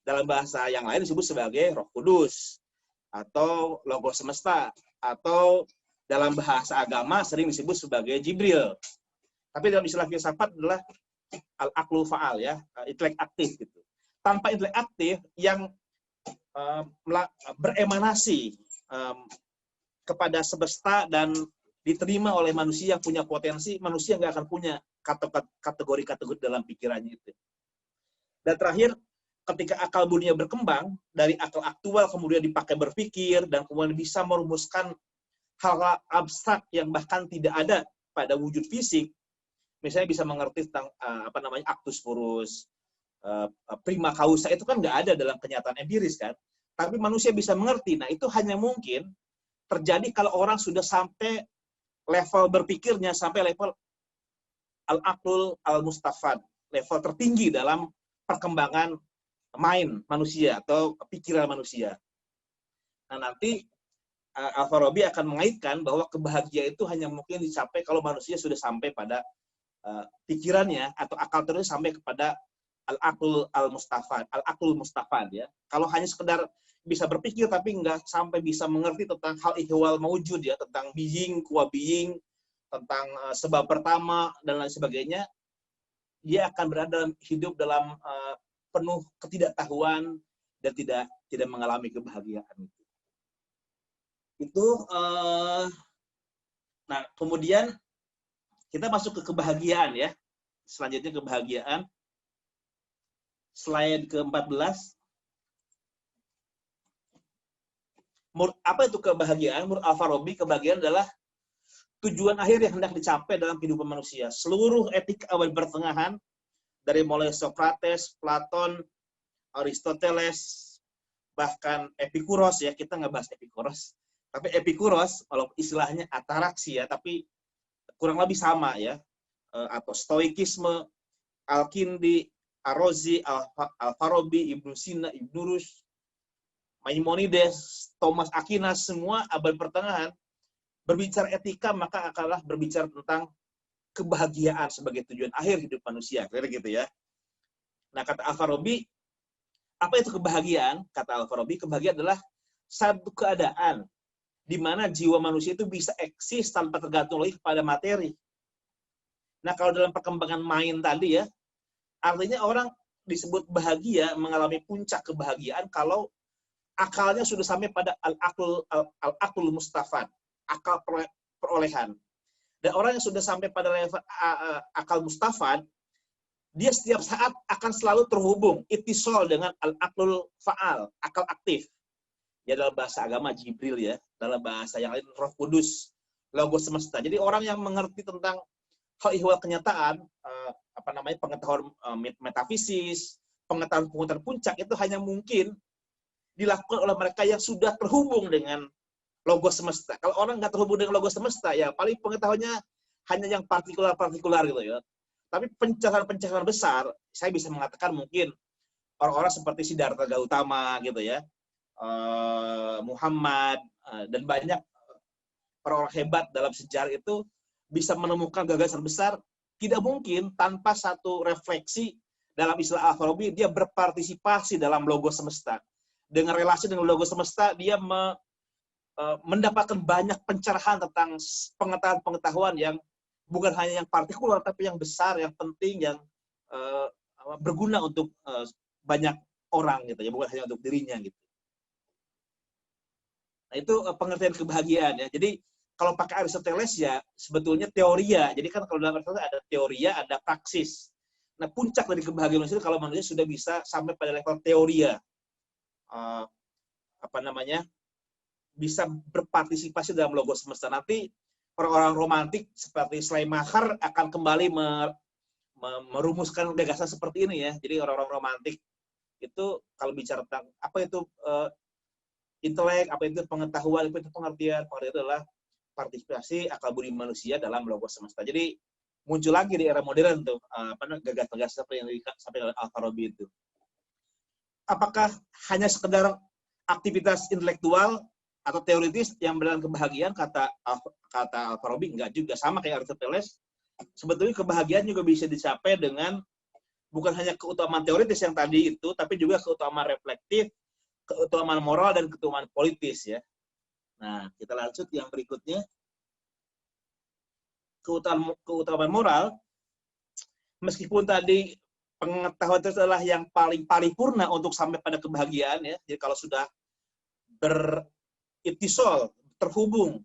Dalam bahasa yang lain disebut sebagai Roh Kudus atau Logos Semesta, atau dalam bahasa agama sering disebut sebagai Jibril. Tapi dalam istilah filsafat adalah al-aqlul fa'al ya, intelek aktif gitu. Tanpa intelek aktif yang beremanasi kepada semesta dan diterima oleh manusia yang punya potensi, manusia nggak akan punya kategori-kategori dalam pikirannya itu. Dan terakhir, ketika akal budinya berkembang, dari akal aktual kemudian dipakai berpikir, dan kemudian bisa merumuskan hal-hal abstrak yang bahkan tidak ada pada wujud fisik, misalnya bisa mengerti tentang actus purus, prima causa, itu kan nggak ada dalam kenyataan empiris kan, tapi manusia bisa mengerti. Nah, itu hanya mungkin terjadi kalau orang sudah sampai level berpikirnya, sampai level al-aqlul al-mustafad, level tertinggi dalam perkembangan manusia atau pikiran manusia. Nah, nanti Al-Farabi akan mengaitkan bahwa kebahagiaan itu hanya mungkin dicapai kalau manusia sudah sampai pada pikirannya atau akal terus sampai kepada al-aqlul al-mustafad, al-aqlul mustafad ya. Kalau hanya sekedar bisa berpikir tapi nggak sampai bisa mengerti tentang hal ihwal maujud ya, tentang being, being, tentang sebab pertama dan lain sebagainya, dia akan berada hidup dalam penuh ketidaktahuan dan tidak mengalami kebahagiaan itu. Nah, kemudian kita masuk ke kebahagiaan ya. Selanjutnya kebahagiaan. Slide ke-14. Apa itu kebahagiaan? Menurut Al-Farabi, kebahagiaan adalah tujuan akhir yang hendak dicapai dalam kehidupan manusia. Seluruh etika abad pertengahan, dari mulai Socrates, Platon, Aristoteles, bahkan Epikuros ya, kita nggak bahas Epikuros, tapi Epikuros, kalau istilahnya ataraksi ya, tapi kurang lebih sama ya, atau Stoikisme, Al-Kindi, Ar-Razi, Al-Farabi, Ibnu Sina, Ibnu Rushd, Maimonides, Thomas Aquinas, semua abad pertengahan berbicara etika, maka akanlah berbicara tentang kebahagiaan sebagai tujuan akhir hidup manusia, kira gitu ya. Nah, kata Al-Farabi, apa itu kebahagiaan? Kata Al-Farabi, kebahagiaan adalah satu keadaan di mana jiwa manusia itu bisa eksis tanpa tergantung lagi kepada materi. Nah, kalau dalam perkembangan main tadi ya, artinya orang disebut bahagia, mengalami puncak kebahagiaan kalau akalnya sudah sampai pada al-aqlul mustafad, akal perolehan. Dan orang yang sudah sampai pada level akal mustafad, dia setiap saat akan selalu terhubung, ittisal dengan al-aqlul fa'al, akal aktif. Ya, dalam bahasa agama Jibril ya, dalam bahasa yang lain Roh Kudus, Logos Semesta. Jadi orang yang mengerti tentang hal ihwal kenyataan, pengetahuan metafisis, pengetahuan puncak itu hanya mungkin dilakukan oleh mereka yang sudah terhubung dengan logos semesta. Kalau orang nggak terhubung dengan logos semesta, ya paling pengetahuannya hanya yang partikular gitu ya. Tapi pencerahan-pencerahan besar, saya bisa mengatakan mungkin orang-orang seperti Siddhartha Gautama gitu ya, Muhammad, dan banyak orang-orang hebat dalam sejarah itu bisa menemukan gagasan besar, tidak mungkin tanpa satu refleksi dalam istilah Al-Farabi, dia berpartisipasi dalam logos semesta. Dengan relasi dengan logos semesta, dia mendapatkan banyak pencerahan tentang pengetahuan yang bukan hanya yang partikular, tapi yang besar, yang penting, yang berguna untuk banyak orang gitu ya, bukan hanya untuk dirinya gitu. Nah, itu pengertian kebahagiaan ya. Jadi kalau pakai Aristoteles ya sebetulnya teoria. Jadi kan kalau dalam Aristoteles ada teoria, ada praksis. Nah, puncak dari kebahagiaan manusia kalau manusia sudah bisa sampai pada level teoria. Bisa berpartisipasi dalam logos semesta. Nanti orang-orang romantik seperti Schleiermacher akan kembali merumuskan gagasan seperti ini ya. Jadi orang-orang romantik itu kalau bicara tentang apa itu intelek, apa itu pengetahuan, apa itu pengertian itu adalah partisipasi akal budi manusia dalam logos semesta. Jadi muncul lagi di era modern tuh gagasan-gagasan seperti yang disampaikan oleh Al-Farabi itu. Apakah hanya sekedar aktivitas intelektual atau teoritis yang berdasarkan kebahagiaan, kata Al-Farabi? Enggak juga, sama kayak Aristoteles. Sebetulnya kebahagiaan juga bisa dicapai dengan bukan hanya keutamaan teoritis yang tadi itu, tapi juga keutamaan reflektif, keutamaan moral, dan keutamaan politis ya. Nah, kita lanjut yang berikutnya. Keutamaan moral, meskipun tadi pengetahuan itu adalah yang paling paripurna untuk sampai pada kebahagiaan ya. Jadi kalau sudah beritisol, terhubung,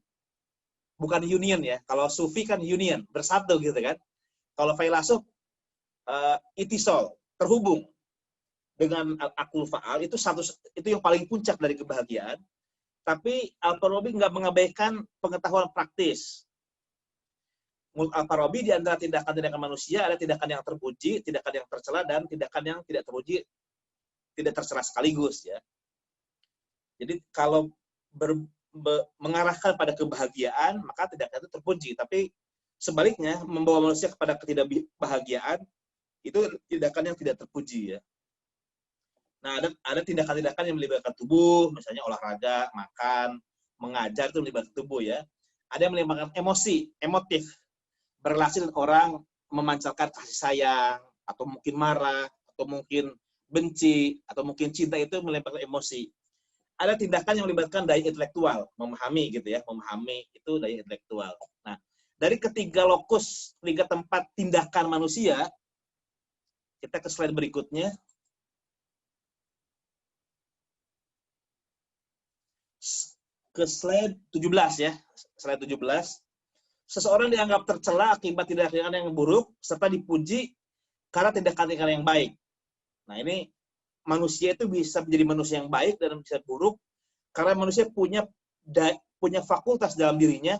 bukan union ya. Kalau sufi kan union, bersatu gitu kan. Kalau filosof itisol, terhubung dengan akul faal, itu yang paling puncak dari kebahagiaan. Tapi Al-Farabi nggak mengabaikan pengetahuan praktis. Menurut Al-Farabi, di antara tindakan-tindakan manusia ada tindakan yang terpuji, tindakan yang tercela, dan tindakan yang tidak terpuji, tidak tercela sekaligus ya. Jadi kalau mengarahkan pada kebahagiaan, maka tindakan itu terpuji. Tapi sebaliknya, membawa manusia kepada ketidakbahagiaan, itu tindakan yang tidak terpuji ya. Nah, ada tindakan-tindakan yang melibatkan tubuh, misalnya olahraga, makan, mengajar, itu melibatkan tubuh ya. Ada yang melibatkan emosi, emotif, berrelasi dengan orang, memancarkan kasih sayang, atau mungkin marah, atau mungkin benci, atau mungkin cinta, itu melibatkan emosi. Ada tindakan yang melibatkan daya intelektual, memahami gitu ya, memahami itu daya intelektual. Nah, dari ketiga lokus, ketiga tempat tindakan manusia, kita ke slide berikutnya. Ke slide 17 ya, slide 17. Seseorang dianggap tercela akibat tindakan yang buruk, serta dipuji karena tindakan-tindakan yang baik. Nah, ini manusia itu bisa menjadi manusia yang baik dan bisa buruk, karena manusia punya fakultas dalam dirinya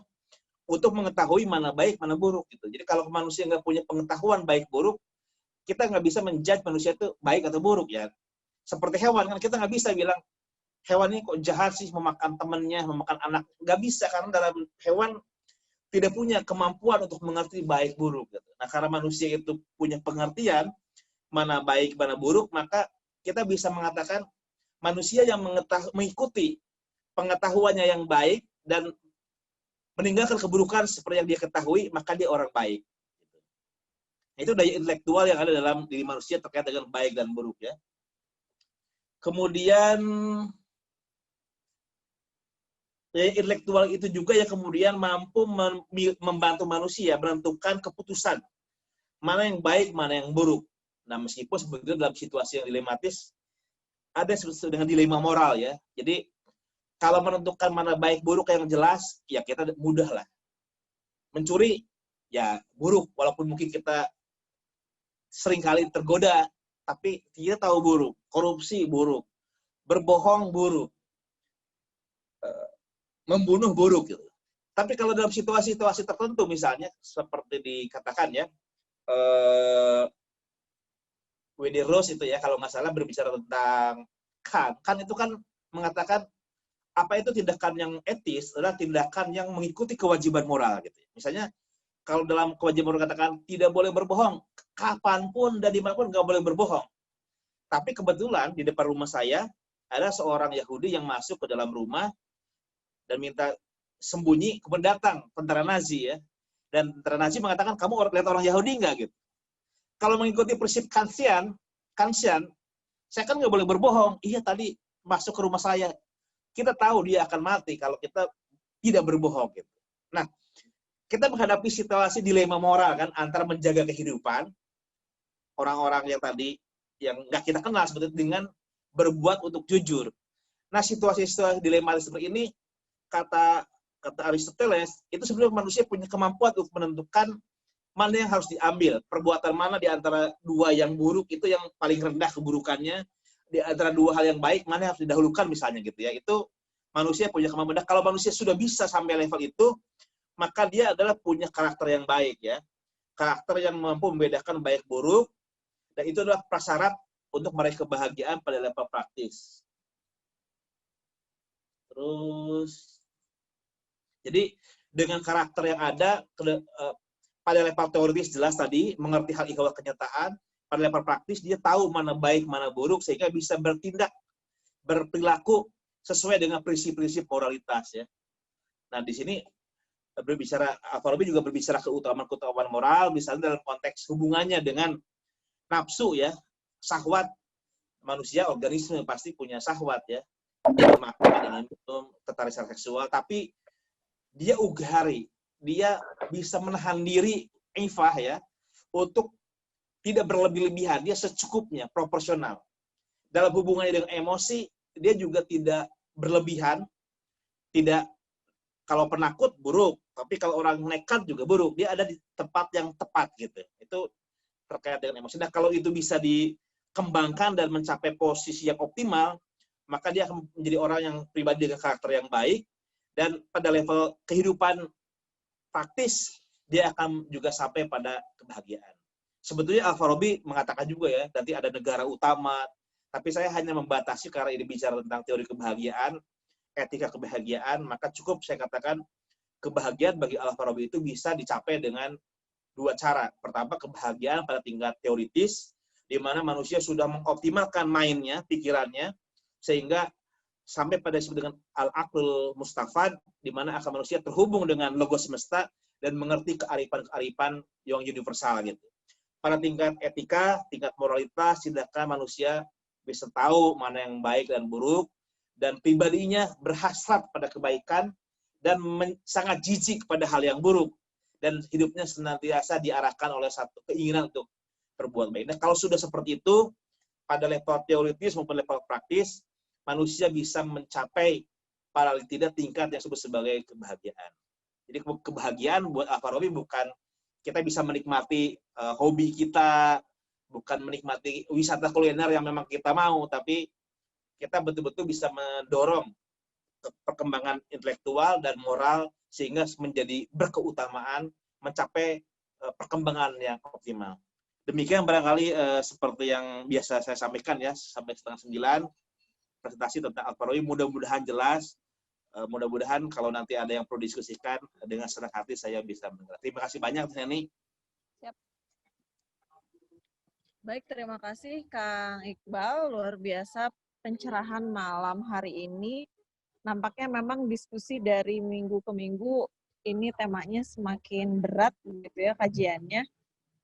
untuk mengetahui mana baik, mana buruk. Gitu. Jadi kalau manusia nggak punya pengetahuan baik buruk, kita nggak bisa menjudge manusia itu baik atau buruk ya. Seperti hewan, kan kita nggak bisa bilang, hewan ini kok jahat sih, memakan temannya, memakan anak. Nggak bisa, karena dalam hewan tidak punya kemampuan untuk mengerti baik buruk. Gitu. Nah, karena manusia itu punya pengertian mana baik, mana buruk, maka kita bisa mengatakan manusia yang mengikuti pengetahuannya yang baik dan meninggalkan keburukan seperti yang dia ketahui, maka dia orang baik. Itu daya intelektual yang ada dalam diri manusia terkait dengan baik dan buruk ya. Kemudian daya intelektual itu juga yang kemudian mampu membantu manusia menentukan keputusan mana yang baik, mana yang buruk. Nah, meskipun sebetulnya dalam situasi yang dilematis ada sesuatu dengan dilema moral ya. Jadi kalau menentukan mana baik buruk yang jelas, ya kita mudah lah. Mencuri ya buruk, walaupun mungkin kita seringkali tergoda, tapi kita tahu buruk. Korupsi buruk, berbohong buruk, membunuh buruk gitu. Tapi kalau dalam situasi-situasi tertentu misalnya seperti dikatakan ya, W.D. Rose itu ya, kalau nggak salah berbicara tentang Kant. Kant itu kan mengatakan apa itu tindakan yang etis adalah tindakan yang mengikuti kewajiban moral gitu. Misalnya kalau dalam kewajiban moral katakan tidak boleh berbohong, kapanpun dan dimanapun nggak boleh berbohong. Tapi kebetulan di depan rumah saya ada seorang Yahudi yang masuk ke dalam rumah dan minta sembunyi, kemudian datang tentara Nazi ya. Dan tentara Nazi mengatakan, kamu lihat orang Yahudi nggak gitu. Kalau mengikuti prinsip Kantian, saya kan nggak boleh berbohong. Iya tadi masuk ke rumah saya. Kita tahu dia akan mati kalau kita tidak berbohong gitu. Nah, kita menghadapi situasi dilema moral kan antara menjaga kehidupan orang-orang yang tadi yang nggak kita kenal sebetulnya dengan berbuat untuk jujur. Nah, situasi-situasi dilema seperti ini kata Aristoteles itu sebenarnya manusia punya kemampuan untuk menentukan mana yang harus diambil, perbuatan mana di antara dua yang buruk itu yang paling rendah keburukannya, di antara dua hal yang baik mana yang harus didahulukan misalnya gitu ya. Itu manusia punya kemampuan. Kalau manusia sudah bisa sampai level itu, maka dia adalah punya karakter yang baik ya. Karakter yang mampu membedakan baik buruk, dan itu adalah prasyarat untuk meraih kebahagiaan pada level praktis. Terus, jadi dengan karakter yang ada, pada level teoritis jelas tadi, mengerti hal ihwal kenyataan, pada level praktis dia tahu mana baik, mana buruk, sehingga bisa bertindak, berperilaku sesuai dengan prinsip-prinsip moralitas ya. Nah, di sini berbicara, Al-Farabi juga berbicara keutamaan moral, misalnya dalam konteks hubungannya dengan nafsu ya, syahwat. Manusia, organisme pasti punya syahwat ya, ingin makan, ingin minum, ketertarikan seksual, tapi dia ugari, dia bisa menahan diri, ifah ya, untuk tidak berlebih-lebihan, dia secukupnya, proporsional. Dalam hubungannya dengan emosi, dia juga tidak berlebihan, tidak, kalau penakut buruk, tapi kalau orang nekat juga buruk, dia ada di tempat yang tepat gitu. Itu terkait dengan emosi. Nah, kalau itu bisa dikembangkan dan mencapai posisi yang optimal, maka dia akan menjadi orang yang pribadi dengan karakter yang baik, dan pada level kehidupan praktis, dia akan juga sampai pada kebahagiaan. Sebetulnya Al-Farabi mengatakan juga ya, nanti ada negara utama, tapi saya hanya membatasi karena ini bicara tentang teori kebahagiaan, etika kebahagiaan, maka cukup saya katakan kebahagiaan bagi Al-Farabi itu bisa dicapai dengan dua cara. Pertama, kebahagiaan pada tingkat teoritis, di mana manusia sudah mengoptimalkan mainnya, pikirannya, sehingga sampai pada disebut dengan al-aqlul mustafad, di mana akal manusia terhubung dengan logos semesta dan mengerti kearifan-kearifan yang universal gitu. Pada tingkat etika, tingkat moralitas, tindakan manusia bisa tahu mana yang baik dan buruk, dan pribadinya berhasrat pada kebaikan dan sangat jijik pada hal yang buruk, dan hidupnya senantiasa diarahkan oleh satu keinginan untuk berbuat baik. Nah, kalau sudah seperti itu, pada level teoritis maupun level praktis, manusia bisa mencapai paling tidak tingkat yang disebut sebagai kebahagiaan. Jadi kebahagiaan buat Al-Farabi bukan kita bisa menikmati hobi kita, bukan menikmati wisata kuliner yang memang kita mau, tapi kita betul-betul bisa mendorong perkembangan intelektual dan moral sehingga menjadi berkeutamaan mencapai perkembangan yang optimal. Demikian barangkali seperti yang biasa saya sampaikan ya, sampai 8:30 presentasi tentang Al-Farabi, mudah-mudahan jelas, mudah-mudahan kalau nanti ada yang perlu diskusikan dengan senang hati saya bisa mendengar. Terima kasih banyak, Neni. Siap. Baik, terima kasih Kang Iqbal, luar biasa pencerahan malam hari ini. Nampaknya memang diskusi dari minggu ke minggu ini temanya semakin berat gitu ya kajiannya.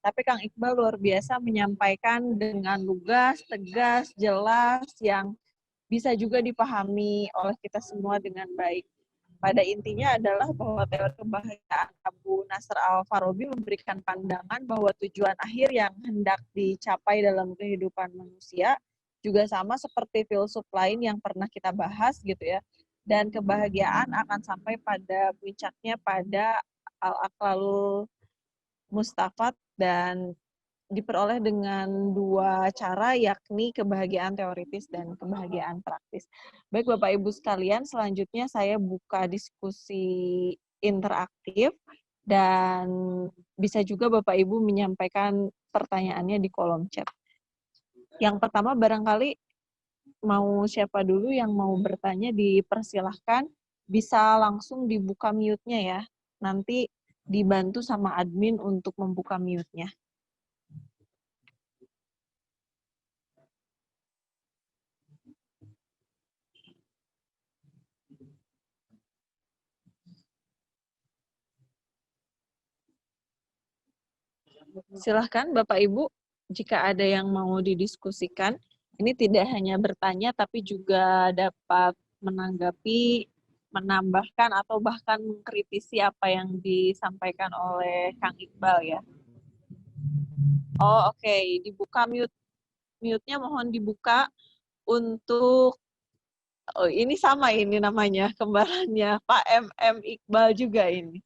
Tapi Kang Iqbal luar biasa menyampaikan dengan lugas, tegas, jelas, yang bisa juga dipahami oleh kita semua dengan baik. Pada intinya adalah bahwa teori kebahagiaan Abu Nasr al-Farabi memberikan pandangan bahwa tujuan akhir yang hendak dicapai dalam kehidupan manusia juga sama seperti filsuf lain yang pernah kita bahas gitu ya. Dan kebahagiaan akan sampai pada puncaknya pada al-aqlalul mustafad, dan diperoleh dengan dua cara, yakni kebahagiaan teoritis dan kebahagiaan praktis. Baik Bapak Ibu sekalian, selanjutnya saya buka diskusi interaktif, dan bisa juga Bapak Ibu menyampaikan pertanyaannya di kolom chat. Yang pertama barangkali mau siapa dulu yang mau bertanya dipersilahkan, bisa langsung dibuka mute-nya ya. Nanti dibantu sama admin untuk membuka mute-nya. Silahkan Bapak Ibu, jika ada yang mau didiskusikan, ini tidak hanya bertanya tapi juga dapat menanggapi, menambahkan atau bahkan mengkritisi apa yang disampaikan oleh Kang Iqbal ya. Oh oke, dibuka mute-nya mohon dibuka untuk ini sama ini namanya kembarannya Pak MM Iqbal juga ini.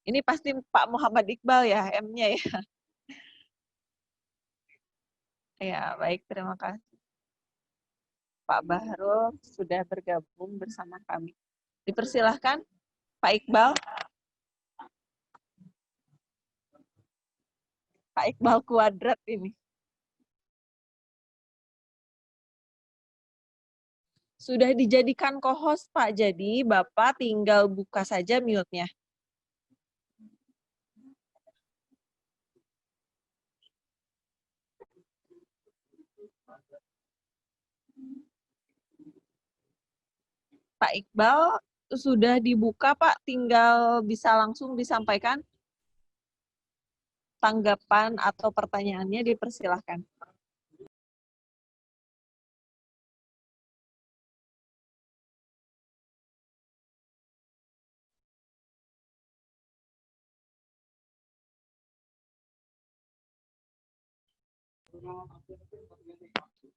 Ini pasti Pak Muhammad Iqbal ya M-nya ya. Ya, baik terima kasih. Pak Bahrul sudah bergabung bersama kami. Dipersilahkan Pak Iqbal. Pak Iqbal Kuadrat ini. Sudah dijadikan co-host Pak, jadi Bapak tinggal buka saja mute-nya. Pak Iqbal sudah dibuka Pak, tinggal bisa langsung disampaikan tanggapan atau pertanyaannya, dipersilahkan.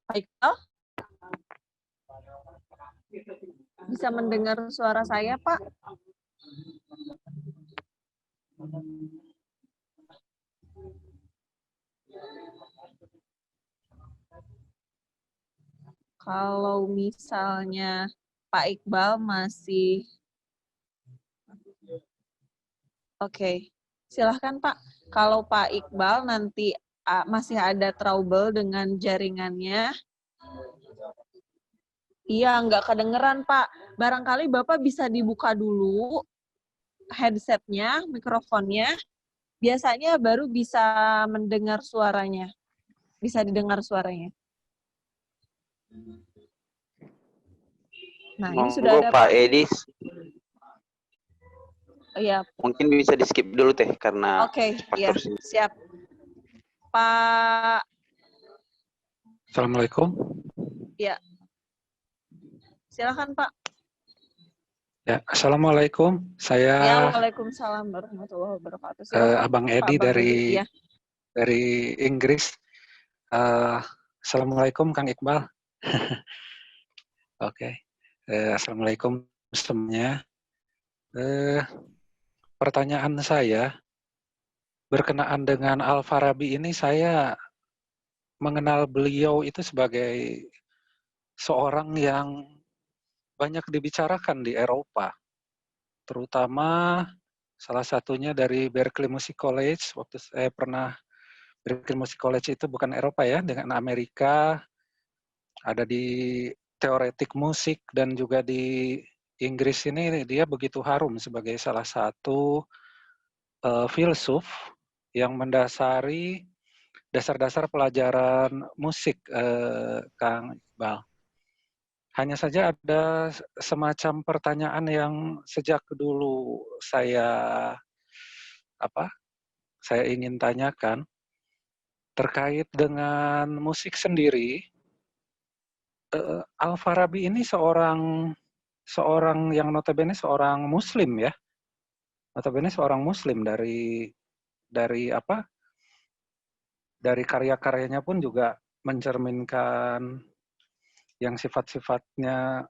Pak Iqbal, bisa mendengar suara saya Pak? Kalau misalnya Pak Iqbal masih oke, silahkan Pak. Kalau Pak Iqbal nanti masih ada trouble dengan jaringannya, iya nggak kedengeran Pak. Barangkali Bapak bisa dibuka dulu headsetnya, mikrofonnya, biasanya baru bisa mendengar suaranya. Bisa didengar suaranya. Nah, ini sudah ada Pak Edis. Iya. Mungkin bisa di skip dulu teh karena ya, siap. Pak. Assalamualaikum. Ya. Silakan Pak. Ya, assalamualaikum. Saya. Waalaikumsalam warahmatullahi wabarakatuh. Abang Edi dari Inggris. Assalamualaikum Kang Iqbal. Oke. Assalamualaikum semuanya. Pertanyaan saya berkenaan dengan Al-Farabi ini, saya mengenal beliau itu sebagai seorang yang banyak dibicarakan di Eropa, terutama salah satunya dari Berklee Music College. Waktu saya pernah, Berklee Music College itu bukan Eropa ya, dengan Amerika, ada di teoretik musik, dan juga di Inggris ini dia begitu harum sebagai salah satu filsuf yang mendasari dasar-dasar pelajaran musik, Kang Iqbal. Hanya saja ada semacam pertanyaan yang sejak dulu saya ingin tanyakan terkait dengan musik sendiri. Al-Farabi ini seorang yang notabene seorang Muslim ya, notabene seorang Muslim, dari karya-karyanya pun juga mencerminkan yang sifat-sifatnya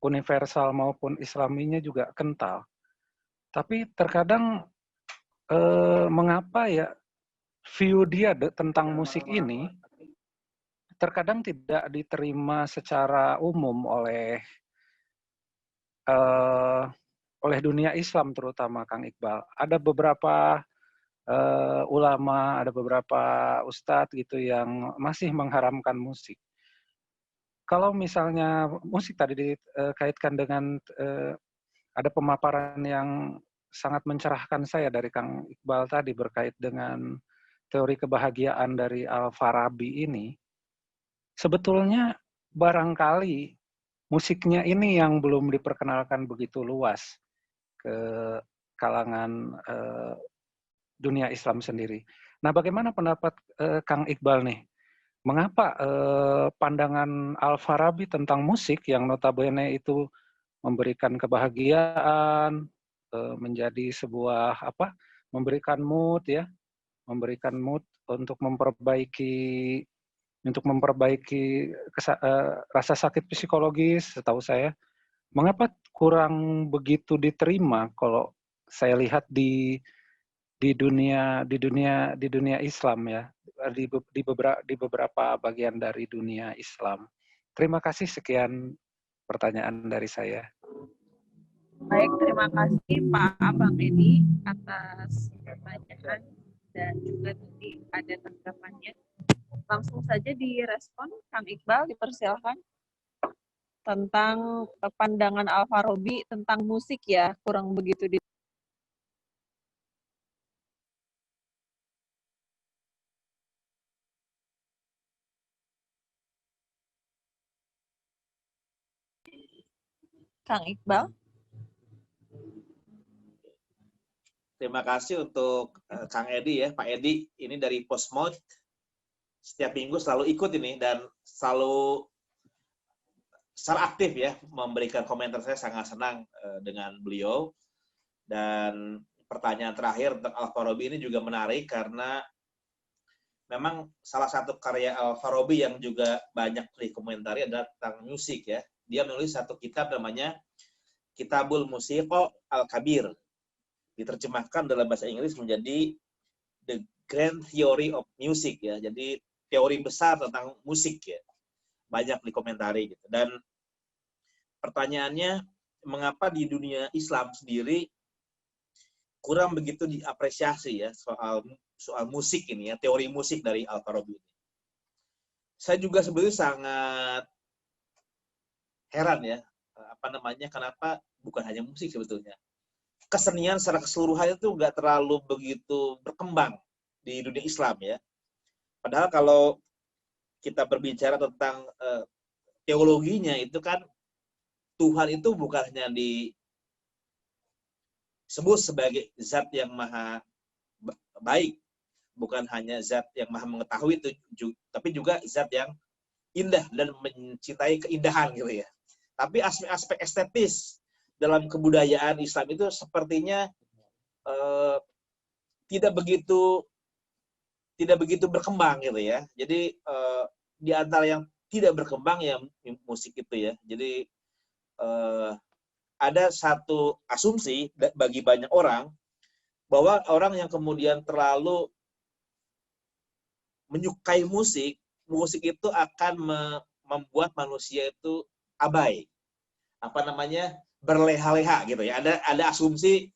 universal maupun islaminya juga kental. Tapi terkadang mengapa ya view dia tentang musik ini terkadang tidak diterima secara umum oleh dunia Islam, terutama Kang Iqbal. Ada beberapa ulama, ada beberapa ustadz gitu yang masih mengharamkan musik. Kalau misalnya musik tadi dikaitkan dengan ada pemaparan yang sangat mencerahkan saya dari Kang Iqbal tadi berkait dengan teori kebahagiaan dari Al-Farabi ini, sebetulnya barangkali musiknya ini yang belum diperkenalkan begitu luas ke kalangan dunia Islam sendiri. Nah, bagaimana pendapat Kang Iqbal nih? Mengapa pandangan Al-Farabi tentang musik yang notabene itu memberikan kebahagiaan, menjadi sebuah memberikan mood ya, memberikan mood untuk memperbaiki rasa sakit psikologis, setahu saya. Mengapa kurang begitu diterima kalau saya lihat di dunia Islam ya, di beberapa bagian dari dunia Islam. Terima kasih, sekian pertanyaan dari saya. Baik, terima kasih Pak Abang Edi atas pertanyaan dan juga tadi ada tanggapannya. Langsung saja direspon, Kang Iqbal, dipersilakan. Tentang pandangan Al-Farabi tentang musik ya, kurang begitu di Kang Iqbal. Terima kasih untuk Kang Edi ya, Pak Edi. Ini dari Postmode. Setiap minggu selalu ikut ini dan selalu secara aktif ya memberikan komentar. Saya sangat senang dengan beliau. Dan pertanyaan terakhir tentang Al-Farabi ini juga menarik karena memang salah satu karya Al-Farabi yang juga banyak dikomentari adalah tentang musik ya. Dia menulis satu kitab namanya Kitabul Musiqo Al-Kabir. Diterjemahkan dalam bahasa Inggris menjadi The Grand Theory of Music ya. Jadi teori besar tentang musik ya. Banyak dikomentari gitu. Dan pertanyaannya, mengapa di dunia Islam sendiri kurang begitu diapresiasi ya soal musik ini ya, teori musik dari Al-Farabi ini. Saya juga sebenarnya sangat heran ya, kenapa bukan hanya musik sebetulnya. Kesenian secara keseluruhan itu nggak terlalu begitu berkembang di dunia Islam ya. Padahal kalau kita berbicara tentang teologinya itu kan Tuhan itu bukan hanya disebut sebagai zat yang maha baik, bukan hanya zat yang maha mengetahui itu, tapi juga zat yang indah dan mencintai keindahan gitu ya. Tapi aspek-aspek estetis dalam kebudayaan Islam itu sepertinya tidak begitu berkembang gitu ya. Jadi di antara yang tidak berkembang ya musik itu ya. Jadi ada satu asumsi bagi banyak orang bahwa orang yang kemudian terlalu menyukai musik itu akan membuat manusia itu abai. Berleha-leha gitu ya. Ada asumsi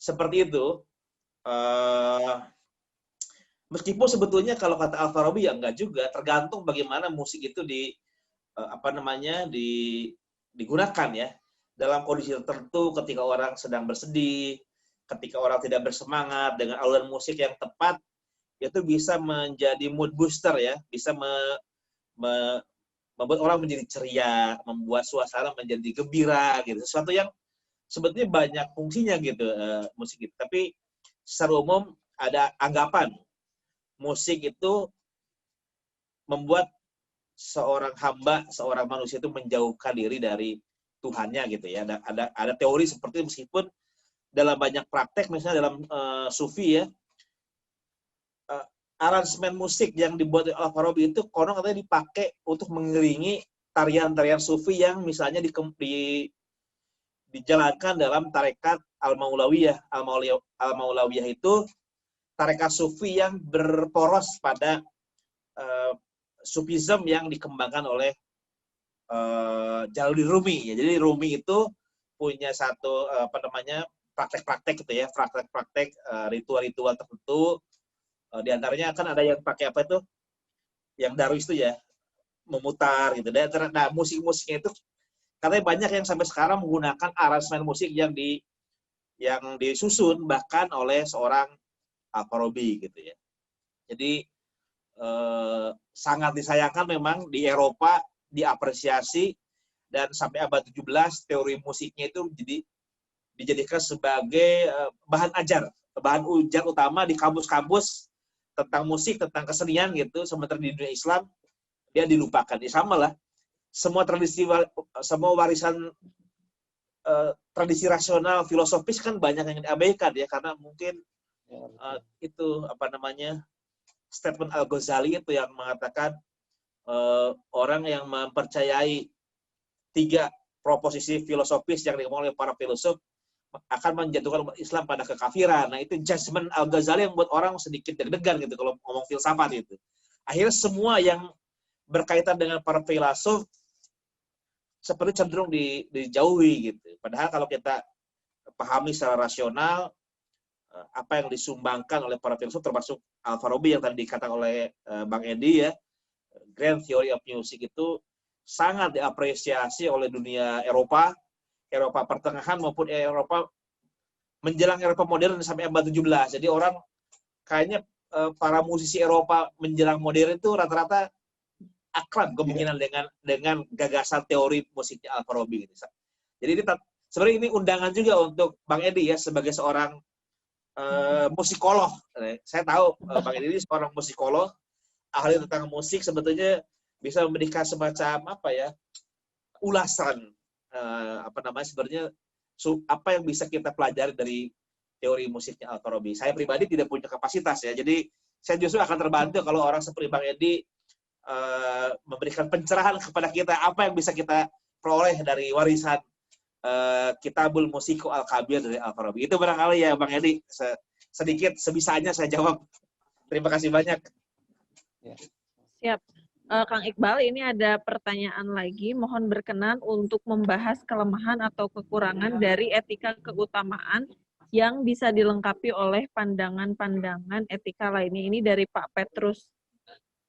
seperti itu. Meskipun sebetulnya kalau kata Al-Farabi ya enggak juga, tergantung bagaimana musik itu digunakan ya. Dalam kondisi tertentu ketika orang sedang bersedih, ketika orang tidak bersemangat, dengan alunan musik yang tepat itu bisa menjadi mood booster ya, bisa membuat orang menjadi ceria, membuat suasana menjadi gembira gitu. Sesuatu yang sebetulnya banyak fungsinya gitu musik itu. Tapi secara umum ada anggapan musik itu membuat seorang hamba, seorang manusia itu menjauhkan diri dari Tuhannya gitu ya. Ada teori seperti itu, meskipun dalam banyak praktek, misalnya dalam sufi ya, aransemen musik yang dibuat oleh Al-Farabi itu konon katanya dipakai untuk mengiringi tarian-tarian sufi yang misalnya dijalankan dalam tarekat Al-Maulawiyah. Al-Maulawiyah itu tarekat sufi yang berporos pada sufisme yang dikembangkan oleh Jalaluddin Rumi. Ya, jadi Rumi itu punya satu praktek-praktek gitu ya, praktek-praktek ritual-ritual tertentu. Di antaranya kan ada yang pakai apa itu, yang darwis itu ya, memutar gitu. Dan nah, musik-musiknya itu katanya banyak yang sampai sekarang menggunakan aransemen musik yang disusun bahkan oleh seorang Al-Farabi gitu ya. Jadi sangat disayangkan memang di Eropa diapresiasi, dan sampai abad 17 teori musiknya itu dijadikan sebagai bahan ajar, bahan ujar utama di kampus-kampus tentang musik, tentang kesenian gitu. Sementara di dunia Islam dia dilupakan. Ya sama lah, semua warisan tradisi rasional filosofis kan banyak yang diabaikan ya, karena mungkin itu apa namanya, statement Al-Ghazali itu yang mengatakan orang yang mempercayai 3 proposisi filosofis yang diomongkan oleh para filosof akan menjatuhkan umat Islam pada kekafiran. Nah, itu judgment Al-Ghazali yang membuat orang sedikit deg-degan gitu kalau ngomong filsafat itu. Akhirnya semua yang berkaitan dengan para filosof seperti cenderung dijauhi gitu. Padahal kalau kita pahami secara rasional apa yang disumbangkan oleh para filsuf, termasuk Al-Farabi yang tadi dikatakan oleh Bang Edi ya, Grand Theory of Music itu sangat diapresiasi oleh dunia Eropa pertengahan maupun Eropa menjelang Eropa modern sampai abad 17. Jadi orang kayaknya para musisi Eropa menjelang modern itu rata-rata akrab kemungkinan dengan gagasan teori musiknya Al-Farabi gitu. Jadi sebenarnya ini undangan juga untuk Bang Edi ya, sebagai seorang musikolog. Saya tahu Bang Edi ini seorang musikolog, ahli tentang musik, sebetulnya bisa memberikan semacam apa ya, ulasan sebenarnya apa yang bisa kita pelajari dari teori musiknya Al-Farabi. Saya pribadi tidak punya kapasitas ya, jadi saya justru akan terbantu kalau orang seperti Bang Edi memberikan pencerahan kepada kita apa yang bisa kita peroleh dari warisan Kitabul Musiku Al-Kabir dari Al-Farabi. Itu barangkali ya Bang Edi, sedikit sebisanya saya jawab. Terima kasih banyak. Siap. Kang Iqbal, ini ada pertanyaan lagi. Mohon berkenan untuk membahas kelemahan atau kekurangan dari etika keutamaan yang bisa dilengkapi oleh pandangan-pandangan etika lainnya. Ini dari Pak Petrus.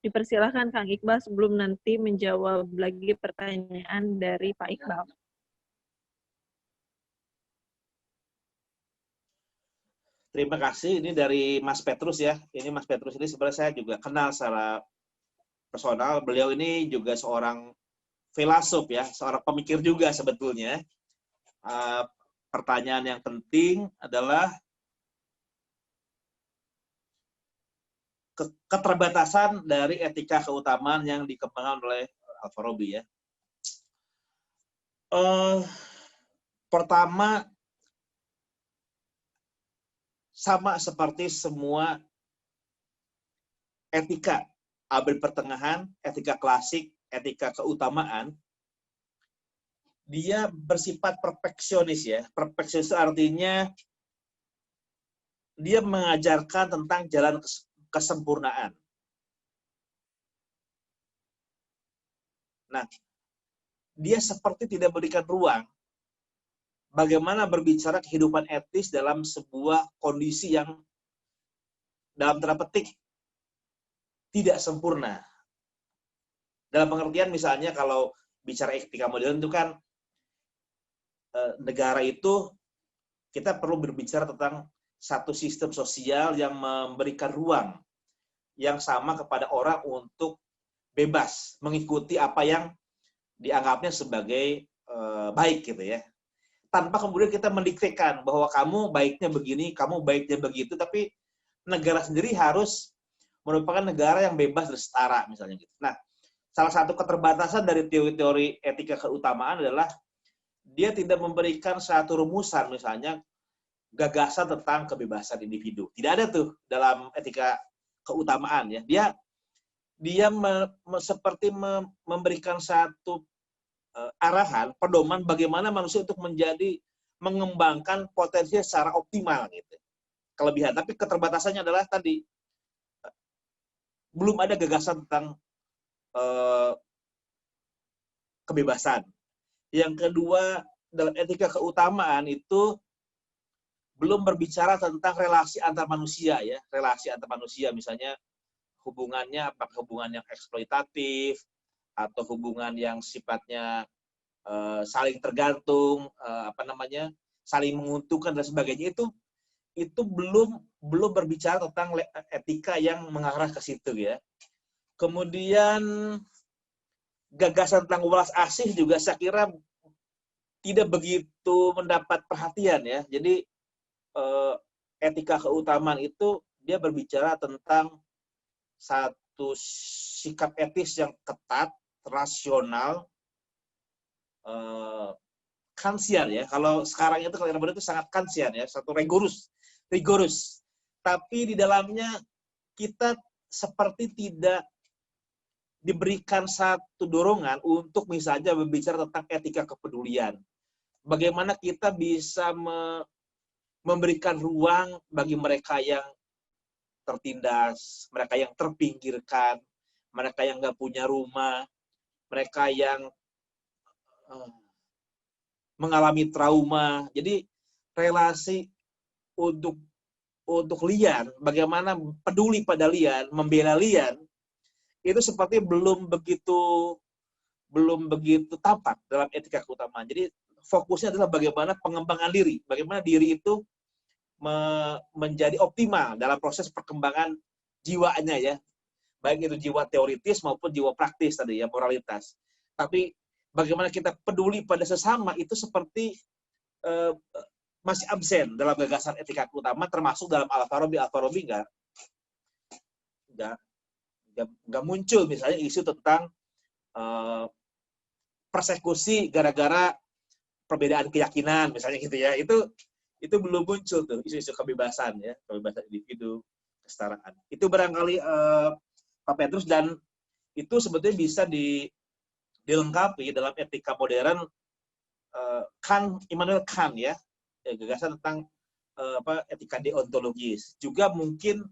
Dipersilahkan Kang Iqbal sebelum nanti menjawab lagi pertanyaan dari Pak Iqbal. Terima kasih. Ini dari Mas Petrus ya. Ini Mas Petrus ini sebenarnya saya juga kenal secara personal. Beliau ini juga seorang filosof ya, seorang pemikir juga sebetulnya. Pertanyaan yang penting adalah keterbatasan dari etika keutamaan yang dikembangkan oleh Al-Farabi ya. Pertama, sama seperti semua etika abad pertengahan, etika klasik, etika keutamaan, dia bersifat perfeksionis ya. Perfeksionis artinya dia mengajarkan tentang jalan kesempurnaan. Nah, dia seperti tidak memberikan ruang bagaimana berbicara kehidupan etis dalam sebuah kondisi yang dalam tanda petik tidak sempurna. Dalam pengertian misalnya kalau bicara etika modern itu kan negara itu kita perlu berbicara tentang satu sistem sosial yang memberikan ruang yang sama kepada orang untuk bebas mengikuti apa yang dianggapnya sebagai baik gitu ya. Tanpa kemudian kita mendiktekan bahwa kamu baiknya begini, kamu baiknya begitu, tapi negara sendiri harus merupakan negara yang bebas dan setara misalnya gitu. Nah, salah satu keterbatasan dari teori-teori etika keutamaan adalah dia tidak memberikan satu rumusan misalnya gagasan tentang kebebasan individu. Tidak ada tuh dalam etika keutamaan ya. Dia seperti memberikan satu arahan, pedoman bagaimana manusia untuk mengembangkan potensi secara optimal gitu. Kelebihan, tapi keterbatasannya adalah tadi belum ada gagasan tentang kebebasan. Yang kedua, dalam etika keutamaan itu belum berbicara tentang relasi antar manusia ya, relasi antar manusia misalnya hubungannya apakah hubungan yang eksploitatif atau hubungan yang sifatnya saling tergantung, saling menguntungkan dan sebagainya, itu belum berbicara tentang etika yang mengarah ke situ ya. Kemudian gagasan tentang welas asih juga saya kira tidak begitu mendapat perhatian ya. Jadi etika keutamaan itu dia berbicara tentang satu sikap etis yang ketat, rasional, kansian ya. Kalau sekarang itu kalau era baru itu sangat kansian ya, satu rigorus. Tapi di dalamnya kita seperti tidak diberikan satu dorongan untuk misalnya berbicara tentang etika kepedulian. Bagaimana kita bisa memberikan ruang bagi mereka yang tertindas, mereka yang terpinggirkan, mereka yang nggak punya rumah, mereka yang mengalami trauma. Jadi relasi untuk lian, bagaimana peduli pada lian, membela lian, itu seperti belum begitu tampak dalam etika keutamaan. Jadi fokusnya adalah bagaimana pengembangan diri, bagaimana diri itu menjadi optimal dalam proses perkembangan jiwanya ya, baik itu jiwa teoritis maupun jiwa praktis tadi ya, moralitas. Tapi bagaimana kita peduli pada sesama itu seperti masih absen dalam gagasan etika keutamaan, termasuk dalam Al-Farabi nggak muncul misalnya isu tentang persekusi gara-gara perbedaan keyakinan misalnya gitu ya. Itu belum muncul tuh isu-isu kebebasan ya, kebebasan individu, kesetaraan. Itu barangkali Pak Petrus, dan itu sebetulnya bisa dilengkapi dalam etika modern Immanuel Kant ya, gagasan tentang etika deontologis. Juga mungkin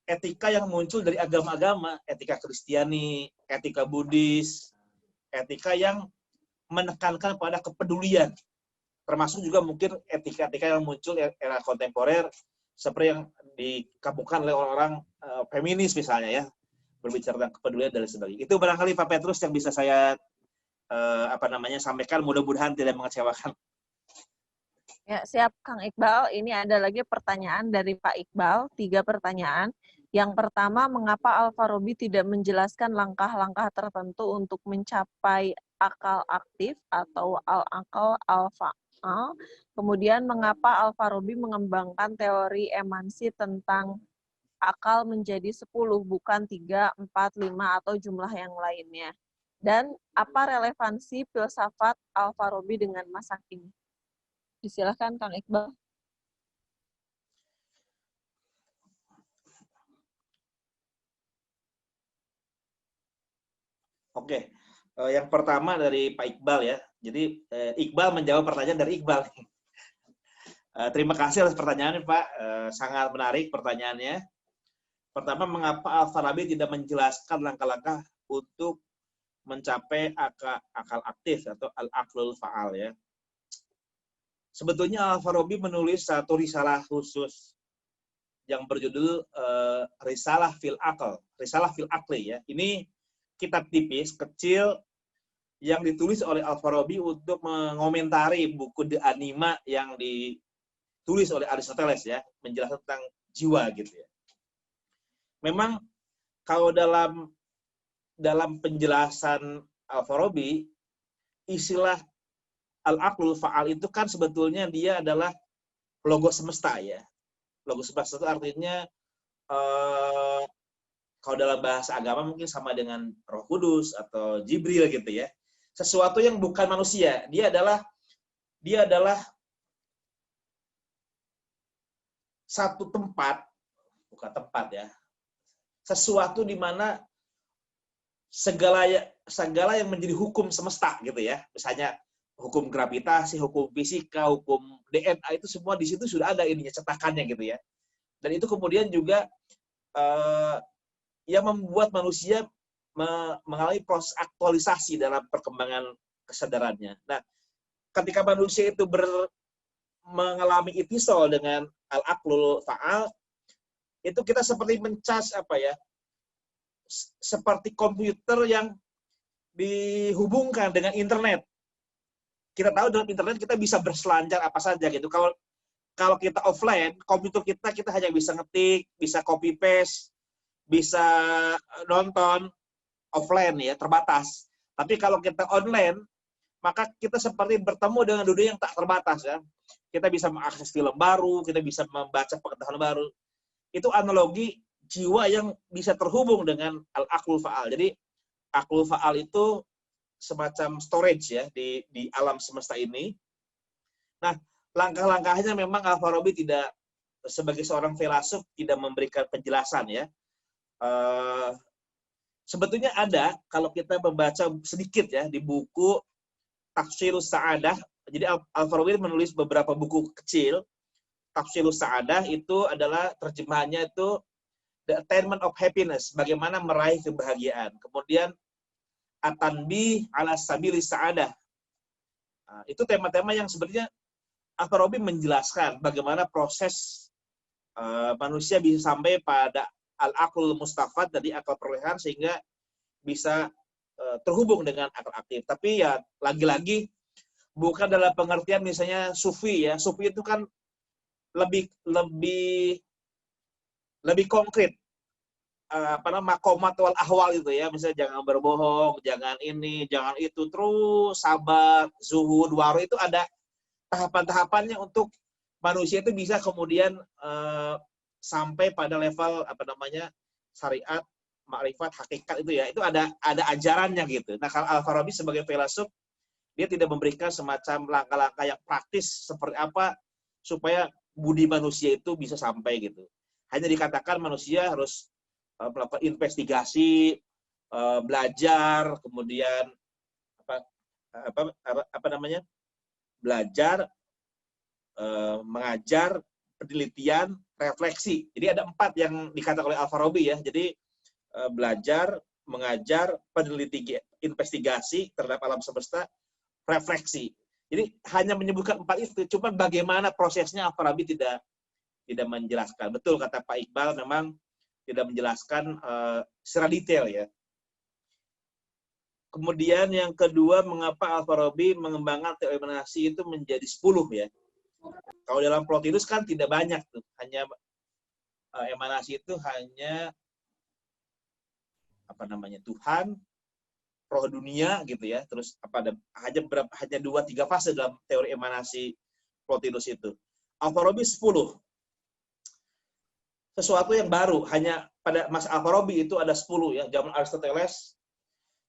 etika yang muncul dari agama-agama, etika Kristiani, etika Buddhis, etika yang menekankan pada kepedulian. Termasuk juga mungkin etika-etika yang muncul era kontemporer seperti yang dikamukan oleh orang-orang feminis misalnya ya, berbicara tentang kepedulian dan sebagainya. Itu barangkali Pak Petrus yang bisa saya sampaikan, mudah-mudahan tidak mengecewakan. Ya, siap Kang Iqbal. Ini ada lagi pertanyaan dari Pak Iqbal, 3 pertanyaan. Yang pertama, mengapa Al-Farabi tidak menjelaskan langkah-langkah tertentu untuk mencapai akal aktif atau al-akal al-fa'al? Kemudian, mengapa Al-Farabi mengembangkan teori emansi tentang akal menjadi 10, bukan 3, 4, 5, atau jumlah yang lainnya? Dan apa relevansi filsafat Al-Farabi dengan masa kini? Silakan Kang Iqbal. Oke, yang pertama dari Pak Iqbal ya. Jadi Iqbal menjawab pertanyaan dari Iqbal. Terima kasih atas pertanyaannya Pak, sangat menarik pertanyaannya. Pertama, mengapa Al-Farabi tidak menjelaskan langkah-langkah untuk mencapai akal aktif atau al-aqlul fa'al ya. Sebetulnya Al-Farabi menulis satu risalah khusus yang berjudul Risalah fil Aqli ya. Ini kitab tipis, kecil, yang ditulis oleh Al-Farabi untuk mengomentari buku De Anima yang ditulis oleh Aristoteles ya, menjelaskan tentang jiwa gitu ya. Memang kalau dalam penjelasan Al-Farabi, istilah al-aqlul fa'al itu kan sebetulnya dia adalah logos semesta ya. Logos semesta itu artinya kalau dalam bahasa agama mungkin sama dengan Roh Kudus atau Jibril gitu ya. Sesuatu yang bukan manusia. Dia adalah satu tempat, bukan tempat ya. Sesuatu di mana segala yang menjadi hukum semesta gitu ya. Misalnya hukum gravitasi, hukum fisika, hukum DNA itu semua di situ sudah ada ininya, cetakannya gitu ya. Dan itu kemudian juga yang membuat manusia mengalami proses aktualisasi dalam perkembangan kesadarannya. Nah, ketika manusia itu mengalami itisol dengan al-aqlul fa'al, itu kita seperti mencas seperti komputer yang dihubungkan dengan internet. Kita tahu dalam internet kita bisa berselancar apa saja gitu. Kalau kita offline, komputer kita hanya bisa ngetik, bisa copy paste, bisa nonton offline ya, terbatas. Tapi kalau kita online, maka kita seperti bertemu dengan dunia yang tak terbatas ya. Kita bisa mengakses film baru, kita bisa membaca pengetahuan baru. Itu analogi jiwa yang bisa terhubung dengan al-aqlul fa'al. Jadi aqlul fa'al itu semacam storage ya di alam semesta ini. Nah, langkah-langkahnya memang Al-Farabi tidak, sebagai seorang filsuf, tidak memberikan penjelasan ya. Sebetulnya ada, kalau kita membaca sedikit ya di buku Tafsirus Sa'adah. Jadi Al-Farabi menulis beberapa buku kecil. Tafsirus Sa'adah itu adalah terjemahannya itu The Attainment of Happiness, bagaimana meraih kebahagiaan. Kemudian At-Tanbih ala Sabili Sa'adah. Nah, itu tema-tema yang sebenarnya Al-Farabi menjelaskan bagaimana proses manusia bisa sampai pada al-aqlul mustafad, dari akal perolehan, sehingga bisa terhubung dengan akal aktif. Tapi ya lagi-lagi bukan dalam pengertian misalnya sufi ya. Sufi itu kan lebih konkret. Makomat wal ahwal itu ya. Misalnya jangan berbohong, jangan ini, jangan itu, terus sabar, zuhud, waro, itu ada tahapan-tahapannya untuk manusia itu bisa kemudian sampai pada level syariat, makrifat, hakikat itu ya. Itu ada ajarannya gitu. Nah, kalau Al-Farabi sebagai filsuf, dia tidak memberikan semacam langkah-langkah yang praktis seperti apa supaya budi manusia itu bisa sampai gitu. Hanya dikatakan manusia harus melakukan investigasi, belajar, kemudian belajar, mengajar, penelitian, refleksi. Jadi ada 4 yang dikatakan oleh Al-Farabi ya. Jadi belajar, mengajar, peneliti, investigasi terhadap alam semesta, refleksi. Jadi hanya menyebutkan 4 itu. Cuma bagaimana prosesnya Al-Farabi tidak menjelaskan. Betul kata Pak Iqbal, memang tidak menjelaskan secara detail ya. Kemudian yang kedua, mengapa Al-Farabi mengembangkan teori emanasi itu menjadi 10 ya. Kalau dalam Plotinus kan tidak banyak tuh. Hanya emanasi itu hanya Tuhan, roh dunia gitu ya. Terus hanya 2-3 fase dalam teori emanasi Plotinus itu. Al-Farabi 10. Sesuatu yang baru, hanya pada Mas Al-Farabi itu ada 10 ya. Zaman Aristoteles,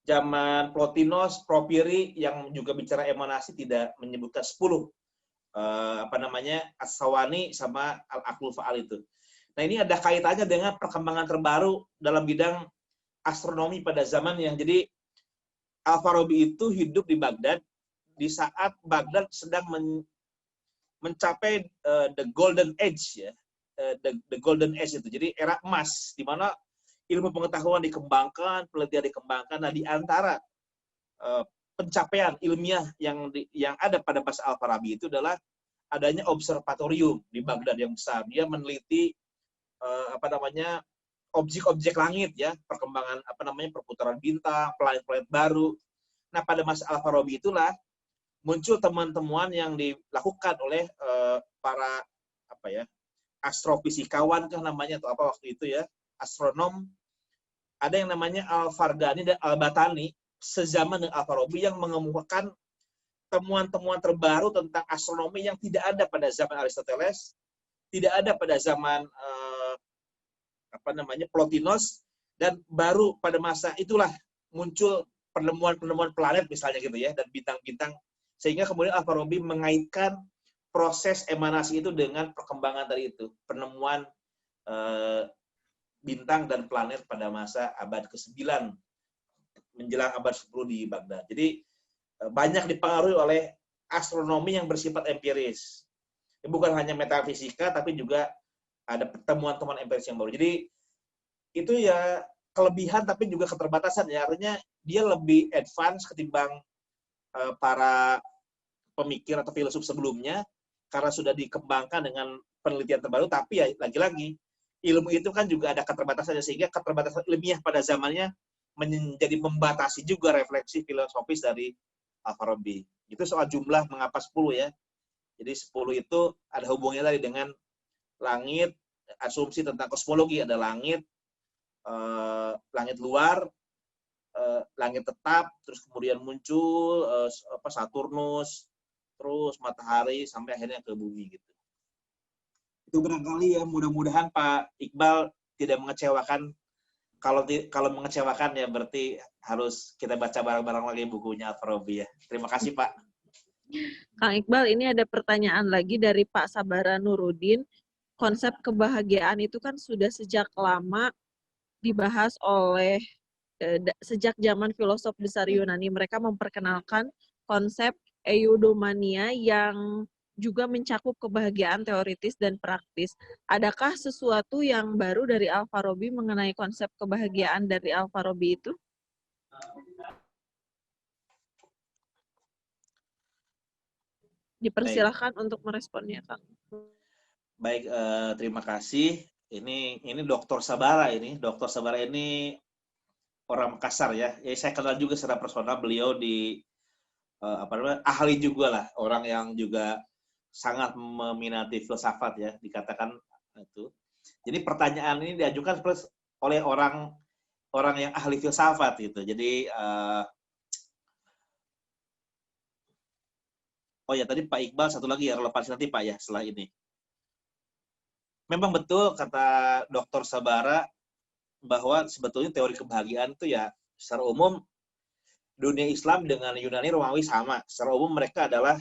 zaman Plotinus, Propiri yang juga bicara emanasi tidak menyebutkan 10. As-Sawani sama al-aqlul fa'al itu. Nah, ini ada kaitannya dengan perkembangan terbaru dalam bidang astronomi pada zaman yang jadi Al-Farabi itu hidup di Baghdad di saat Baghdad sedang mencapai the golden age ya. The golden age itu. Jadi era emas di mana ilmu pengetahuan dikembangkan, penelitian dikembangkan. Nah, di antara pencapaian ilmiah yang ada pada masa Al-Farabi itu adalah adanya observatorium di Baghdad yang besar. Dia meneliti objek-objek langit ya, perkembangan perputaran bintang, planet-planet baru. Nah, pada masa Al-Farabi itulah muncul temuan-temuan yang dilakukan oleh para astrofisikawan namanya atau apa waktu itu ya, astronom. Ada yang namanya Al-Fardani dan Al-Batani sezaman dengan Al-Farabi yang mengemukakan temuan-temuan terbaru tentang astronomi yang tidak ada pada zaman Aristoteles, tidak ada pada zaman Plotinus, dan baru pada masa itulah muncul penemuan-penemuan planet misalnya gitu ya, dan bintang-bintang, sehingga kemudian Al-Farabi mengaitkan proses emanasi itu dengan perkembangan tadi itu, penemuan bintang dan planet pada masa abad ke-9 menjelang abad 10 di Baghdad. Jadi banyak dipengaruhi oleh astronomi yang bersifat empiris. Bukan hanya metafisika, tapi juga ada temuan-temuan empiris yang baru. Jadi itu ya kelebihan tapi juga keterbatasan ya. Artinya dia lebih advance ketimbang para pemikir atau filsuf sebelumnya, karena sudah dikembangkan dengan penelitian terbaru, tapi ya lagi-lagi ilmu itu kan juga ada keterbatasannya, sehingga keterbatasan ilmiah pada zamannya menjadi membatasi juga refleksi filosofis dari Al-Farabi. Itu soal jumlah mengapa 10 ya. Jadi 10 itu ada hubungannya tadi dengan langit, asumsi tentang kosmologi, ada langit, langit luar, langit tetap, terus kemudian muncul Saturnus, terus matahari sampai akhirnya ke bumi gitu. Itu barangkali ya, mudah-mudahan Pak Iqbal tidak mengecewakan. Kalau mengecewakan ya berarti harus kita baca bareng-bareng lagi bukunya Al-Farabi ya. Terima kasih Pak. Kang Iqbal, ini ada pertanyaan lagi dari Pak Sabara Nuruddin. Konsep kebahagiaan itu kan sudah sejak lama dibahas oleh sejak zaman filosof besar Yunani. Mereka memperkenalkan konsep eudaimonia yang juga mencakup kebahagiaan teoritis dan praktis. Adakah sesuatu yang baru dari Al-Farabi mengenai konsep kebahagiaan dari Al-Farabi itu? Dipersilahkan untuk meresponnya, Kang. Baik, terima kasih. Ini Dr. Sabara ini. Dr. Sabara ini orang Makassar ya. Saya kenal juga secara personal, beliau di ahli juga lah, orang yang juga sangat meminati filsafat ya, dikatakan itu. Jadi pertanyaan ini diajukan oleh orang yang ahli filsafat gitu. Jadi oh ya, tadi Pak Iqbal satu lagi ya, relevansi nanti Pak ya setelah ini. Memang betul kata Dr. Sabara bahwa sebetulnya teori kebahagiaan itu ya secara umum dunia Islam dengan Yunani Romawi sama. Secara umum mereka adalah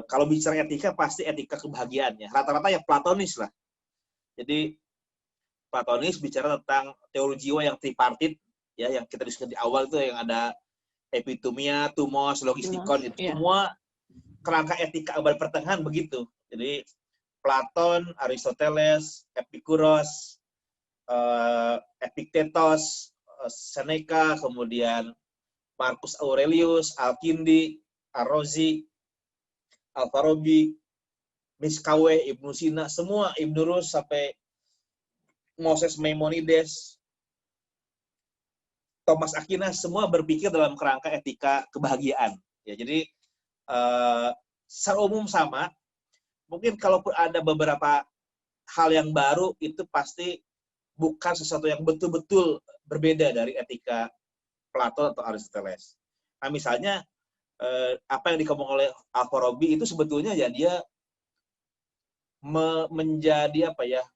kalau bicara etika pasti etika kebahagiaannya. Rata-rata ya platonis lah. Jadi platonis bicara tentang teori jiwa yang tripartit ya, yang kita diskusi di awal itu yang ada epitomia, tumos, logistikon, itu semua kerangka etika abad pertengahan begitu. Jadi Platon, Aristoteles, Epikuros, Epictetus, Seneca, kemudian Marcus Aurelius, Al-Kindi, Ar-Razi, Al-Farabi, Miskawe, Ibnu Sina, semua Ibnu Rus sampai Moses Maimonides, Thomas Aquinas, semua berpikir dalam kerangka etika kebahagiaan. Ya, jadi secara umum sama. Mungkin kalaupun ada beberapa hal yang baru, itu pasti bukan sesuatu yang betul-betul berbeda dari etika Plato atau Aristoteles. Nah, misalnya apa yang dikembangkan oleh Al-Farabi itu sebetulnya ya dia menjadi apa ya,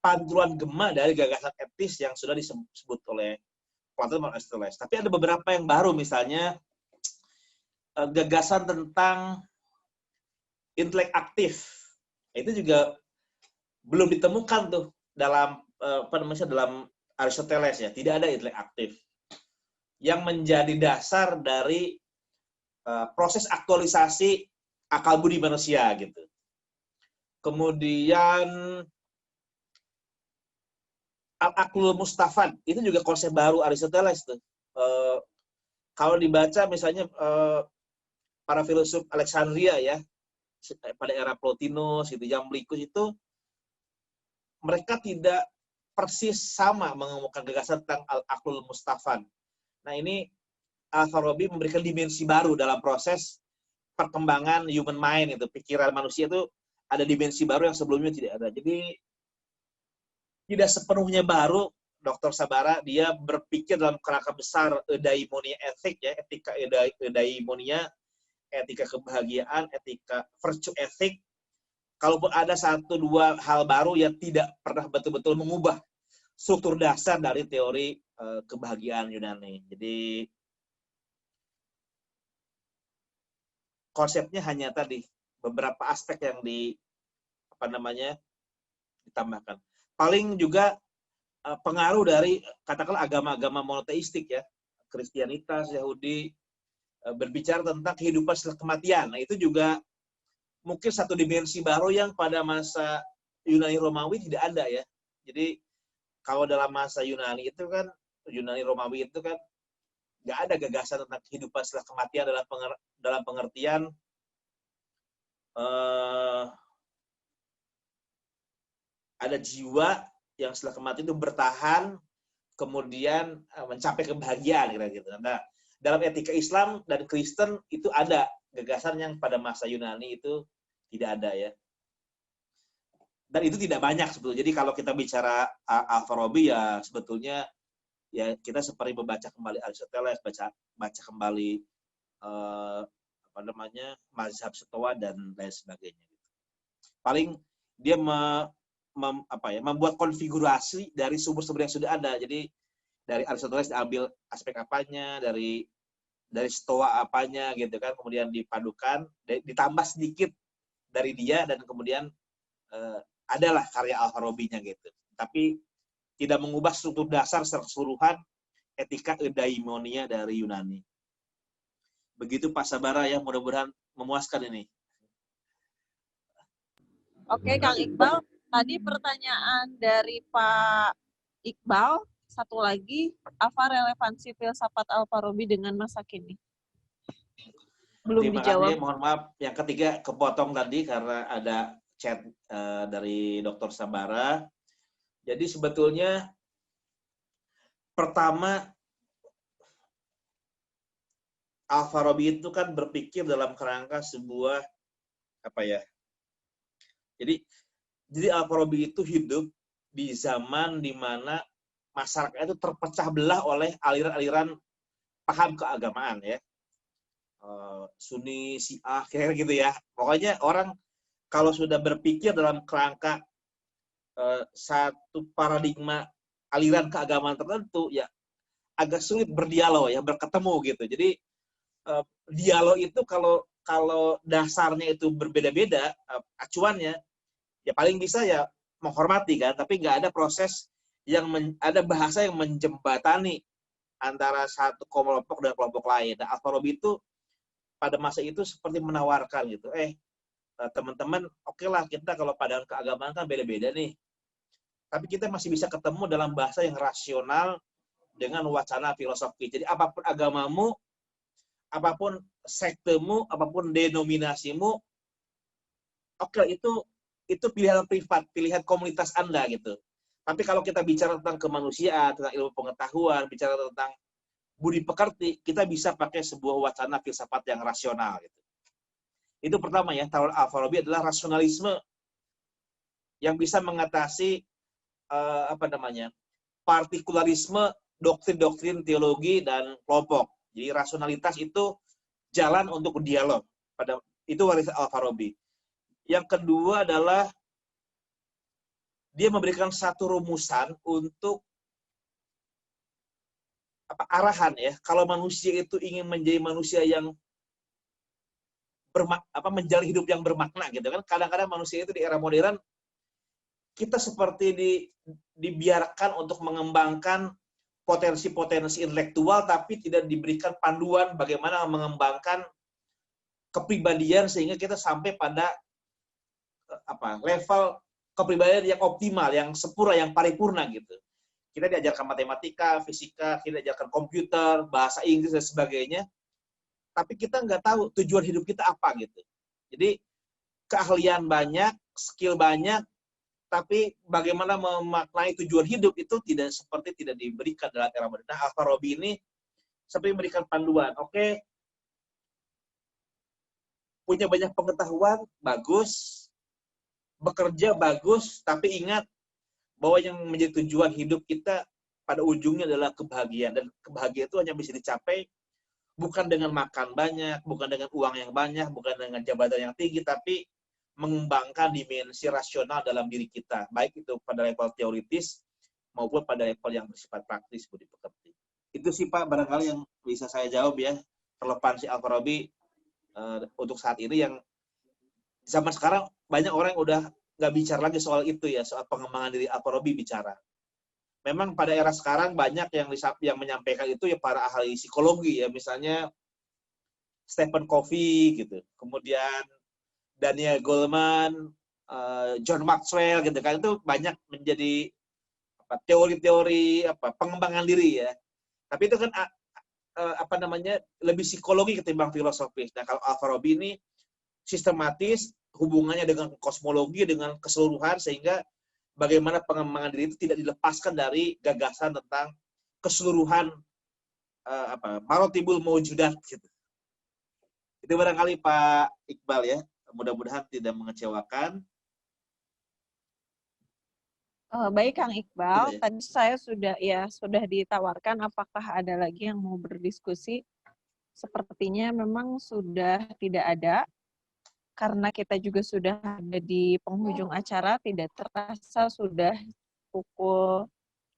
pantulan gema dari gagasan etis yang sudah disebut oleh Plato dan Aristoteles. Tapi ada beberapa yang baru, misalnya gagasan tentang intelek aktif. Itu juga belum ditemukan tuh dalam dalam Aristoteles ya. Tidak ada intelek aktif yang menjadi dasar dari proses aktualisasi akal budi manusia gitu. Kemudian al-aqlul mustafad itu juga konsep baru Aristoteles tuh. Kalau dibaca misalnya para filsuf Alexandria ya, pada era Plotinus gitu, Jamblichus itu mereka tidak persis sama mengemukakan gagasan tentang al-aqlul mustafad. Nah, ini Al-Farabi memberikan dimensi baru dalam proses perkembangan human mind itu, pikiran manusia itu ada dimensi baru yang sebelumnya tidak ada. Jadi tidak sepenuhnya baru. Dr. Sabara dia berpikir dalam kerangka besar eudaimonia etik ya, etika eudaimonia, etika kebahagiaan, etika virtue etik. Kalaupun ada satu dua hal baru yang tidak pernah betul-betul mengubah struktur dasar dari teori kebahagiaan Yunani. Jadi konsepnya hanya tadi beberapa aspek yang ditambahkan. Paling juga pengaruh dari katakanlah agama-agama monoteistik ya, Kristianitas, Yahudi, berbicara tentang kehidupan setelah kematian. Nah, itu juga mungkin satu dimensi baru yang pada masa Yunani Romawi tidak ada ya. Jadi kalau dalam masa Yunani Romawi itu kan nggak ada gagasan tentang kehidupan setelah kematian dalam pengertian eh, ada jiwa yang setelah kematian itu bertahan, kemudian mencapai kebahagiaan, kira-kira gitu. Nah, dalam etika Islam dan Kristen itu ada gagasan yang pada masa Yunani itu tidak ada ya. Dan itu tidak banyak sebetulnya. Jadi kalau kita bicara Al-Farabi ya sebetulnya ya kita seperti membaca kembali Aristoteles, baca kembali mazhab Stoa dan lain sebagainya. Paling dia membuat konfigurasi dari sumber-sumber yang sudah ada. Jadi dari Aristoteles diambil aspek apanya, dari Stoa apanya gitu kan, kemudian dipadukan, ditambah sedikit dari dia dan kemudian adalah karya Al-Farabinya gitu. Tapi tidak mengubah struktur dasar secara keseluruhan etika eudaimonia dari Yunani. Begitu Pak Sabara ya, mudah-mudahan memuaskan ini. Oke, Kang Iqbal. Tadi pertanyaan dari Pak Iqbal, satu lagi, apa relevansi filsafat Al-Farabi dengan masa kini? Belum Terima dijawab. kasih, mohon maaf. Yang ketiga kepotong tadi karena ada chat dari Dr. Sabara. Jadi sebetulnya pertama Al-Farabi itu kan berpikir dalam kerangka sebuah Jadi Al-Farabi itu hidup di zaman di mana masyarakat itu terpecah belah oleh aliran-aliran paham keagamaan ya. Sunni, Syiah, kira-kira gitu ya. Pokoknya orang kalau sudah berpikir dalam kerangka satu paradigma aliran keagamaan tertentu, ya agak sulit berdialog ya, berketemu gitu. Jadi dialog itu kalau dasarnya itu berbeda-beda, acuannya, ya paling bisa ya menghormati kan, tapi nggak ada proses yang ada bahasa yang menjembatani antara satu kelompok dan kelompok lain. Nah, Al-Farabi itu pada masa itu seperti menawarkan gitu, teman-teman, oke lah kita kalau pandangan keagamaan kan beda-beda nih, tapi kita masih bisa ketemu dalam bahasa yang rasional dengan wacana filosofi. Jadi apapun agamamu, apapun sektemu, apapun denominasimu, oke, itu pilihan privat, pilihan komunitas Anda gitu. Tapi kalau kita bicara tentang kemanusiaan, tentang ilmu pengetahuan, bicara tentang budi pekerti, kita bisa pakai sebuah wacana filsafat yang rasional gitu. Itu pertama ya, tawaran Al-Farabi adalah rasionalisme yang bisa mengatasi partikularisme doktrin-doktrin teologi dan kelompok. Jadi rasionalitas itu jalan untuk dialog. Itu warisan Al-Farabi. Yang kedua adalah dia memberikan satu rumusan untuk arahan ya. Kalau manusia itu ingin menjadi manusia yang menjalani hidup yang bermakna gitu kan. Kadang-kadang manusia itu di era modern kita seperti dibiarkan untuk mengembangkan potensi-potensi intelektual tapi tidak diberikan panduan bagaimana mengembangkan kepribadian sehingga kita sampai pada level kepribadian yang optimal, yang sempurna, yang paripurna gitu. Kita diajarkan matematika, fisika, kita diajarkan komputer, bahasa Inggris dan sebagainya. Tapi kita nggak tahu tujuan hidup kita apa gitu. Jadi keahlian banyak, skill banyak, tapi bagaimana memaknai tujuan hidup itu tidak diberikan dalam era modern. Nah, Al-Farabi ini seperti memberikan panduan. Oke, punya banyak pengetahuan, bagus. Bekerja, bagus. Tapi ingat bahwa yang menjadi tujuan hidup kita pada ujungnya adalah kebahagiaan. Dan kebahagiaan itu hanya bisa dicapai bukan dengan makan banyak, bukan dengan uang yang banyak, bukan dengan jabatan yang tinggi, tapi mengembangkan dimensi rasional dalam diri kita, baik itu pada level teoritis maupun pada level yang bersifat praktis, budi pekerti. Itu sih Pak, barangkali yang bisa saya jawab ya, relevansi Al-Farabi untuk saat ini yang zaman sekarang banyak orang yang udah nggak bicara lagi soal itu ya, soal pengembangan diri Al-Farabi bicara. Memang pada era sekarang banyak yang menyampaikan itu ya para ahli psikologi ya, misalnya Stephen Covey gitu, kemudian Daniel Goleman, John Maxwell gitu kan, itu banyak menjadi teori-teori pengembangan diri ya. Tapi itu kan lebih psikologi ketimbang filosofis. Nah, kalau Al-Farabi ini sistematis, hubungannya dengan kosmologi, dengan keseluruhan, sehingga bagaimana pengembangan diri itu tidak dilepaskan dari gagasan tentang keseluruhan marotibul mawjudat gitu. Itu barangkali Pak Iqbal ya. Mudah-mudahan tidak mengecewakan. Baik Kang Iqbal, Tidak ya? tadi saya sudah ditawarkan apakah ada lagi yang mau berdiskusi. Sepertinya memang sudah tidak ada, karena kita juga sudah ada di penghujung acara, tidak terasa sudah pukul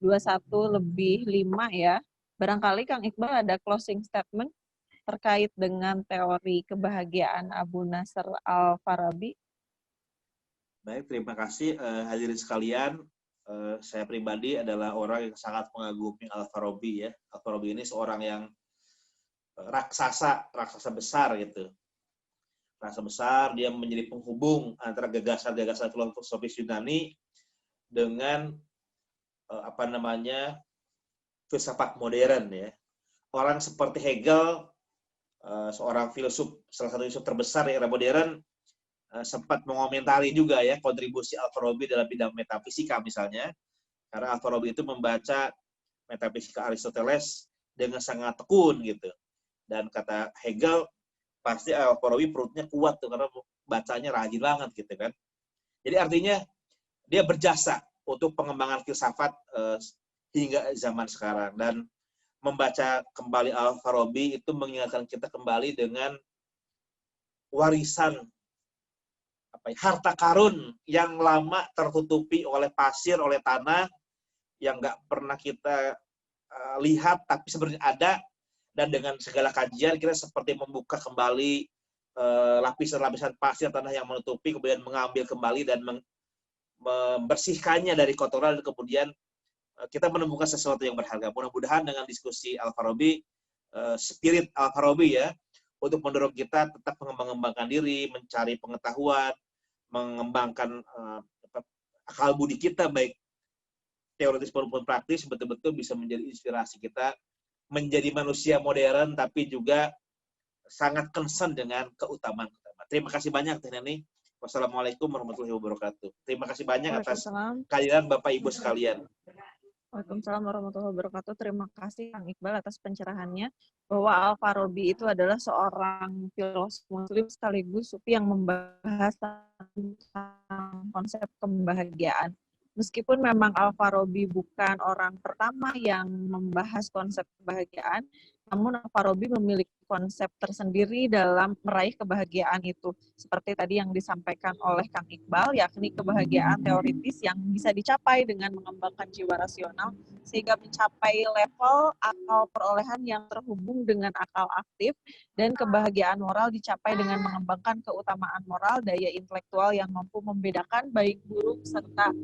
21:05 ya. Barangkali Kang Iqbal ada closing statement terkait dengan teori kebahagiaan Abu Nasr Al-Farabi. Baik, terima kasih hadirin sekalian. Saya pribadi adalah orang yang sangat mengagumi Al-Farabi ya. Al-Farabi ini seorang yang raksasa besar gitu. Raksasa besar, dia menjadi penghubung antara gagasan-gagasan filosofis Yunani dengan filsafat modern ya. Orang seperti Hegel, seorang filsuf, salah satu filsuf terbesar di era modern, sempat mengomentari juga ya kontribusi Al-Farabi dalam bidang metafisika misalnya, karena Al-Farabi itu membaca metafisika Aristoteles dengan sangat tekun gitu. Dan kata Hegel, pasti Al-Farabi perutnya kuat tuh karena bacanya rajin banget gitu kan. Jadi artinya dia berjasa untuk pengembangan filsafat hingga zaman sekarang, dan membaca kembali Al-Farabi itu mengingatkan kita kembali dengan warisan harta karun yang lama tertutupi oleh pasir, oleh tanah, yang nggak pernah kita lihat, tapi sebenarnya ada, dan dengan segala kajian kita seperti membuka kembali lapisan-lapisan pasir tanah yang menutupi, kemudian mengambil kembali dan membersihkannya dari kotoran, dan kemudian kita menemukan sesuatu yang berharga. Mudah-mudahan dengan diskusi Al-Farabi, spirit Al-Farabi ya, untuk mendorong kita tetap mengembangkan diri, mencari pengetahuan, mengembangkan akal budi kita, baik teoritis maupun praktis, betul-betul bisa menjadi inspirasi kita menjadi manusia modern, tapi juga sangat concern dengan keutamaan. Terima kasih banyak, Teh Neni. Wassalamualaikum warahmatullahi wabarakatuh. Terima kasih banyak atas kehadiran Bapak Ibu sekalian. Waalaikumsalam warahmatullahi wabarakatuh. Terima kasih Kang Iqbal atas pencerahannya bahwa Al-Farabi itu adalah seorang filosof muslim sekaligus sufi yang membahas tentang konsep kebahagiaan. Meskipun memang Al-Farabi bukan orang pertama yang membahas konsep kebahagiaan, namun Al-Farabi memiliki konsep tersendiri dalam meraih kebahagiaan itu. Seperti tadi yang disampaikan oleh Kang Iqbal, yakni kebahagiaan teoritis yang bisa dicapai dengan mengembangkan jiwa rasional, sehingga mencapai level akal perolehan yang terhubung dengan akal aktif, dan kebahagiaan moral dicapai dengan mengembangkan keutamaan moral, daya intelektual yang mampu membedakan baik buruk, serta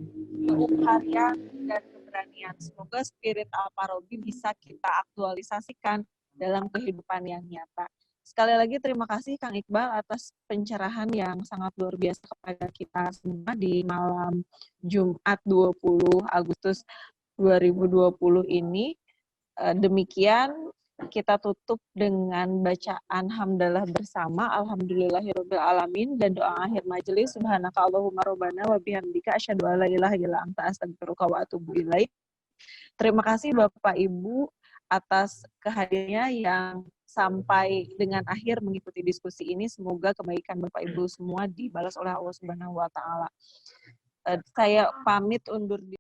keupaharian dan keberanian. Semoga spirit Al-Farabi bisa kita aktualisasikan dalam kehidupan yang nyata. Sekali lagi terima kasih Kang Iqbal atas pencerahan yang sangat luar biasa kepada kita semua di malam Jumat 20 Agustus 2020 ini. Demikian kita tutup dengan bacaan hamdalah bersama, alhamdulillahirabbil alamin, dan doa akhir majelis, subhanaka Allahumma rabbana wa bihamdika asyhadu an la ilaha illa anta astaghfiruka wa atubu ilaik. Terima kasih Bapak Ibu atas kehadirannya yang sampai dengan akhir mengikuti diskusi ini. Semoga kebaikan Bapak Ibu semua dibalas oleh Allah Subhanahu wa taala. Saya pamit undur diri.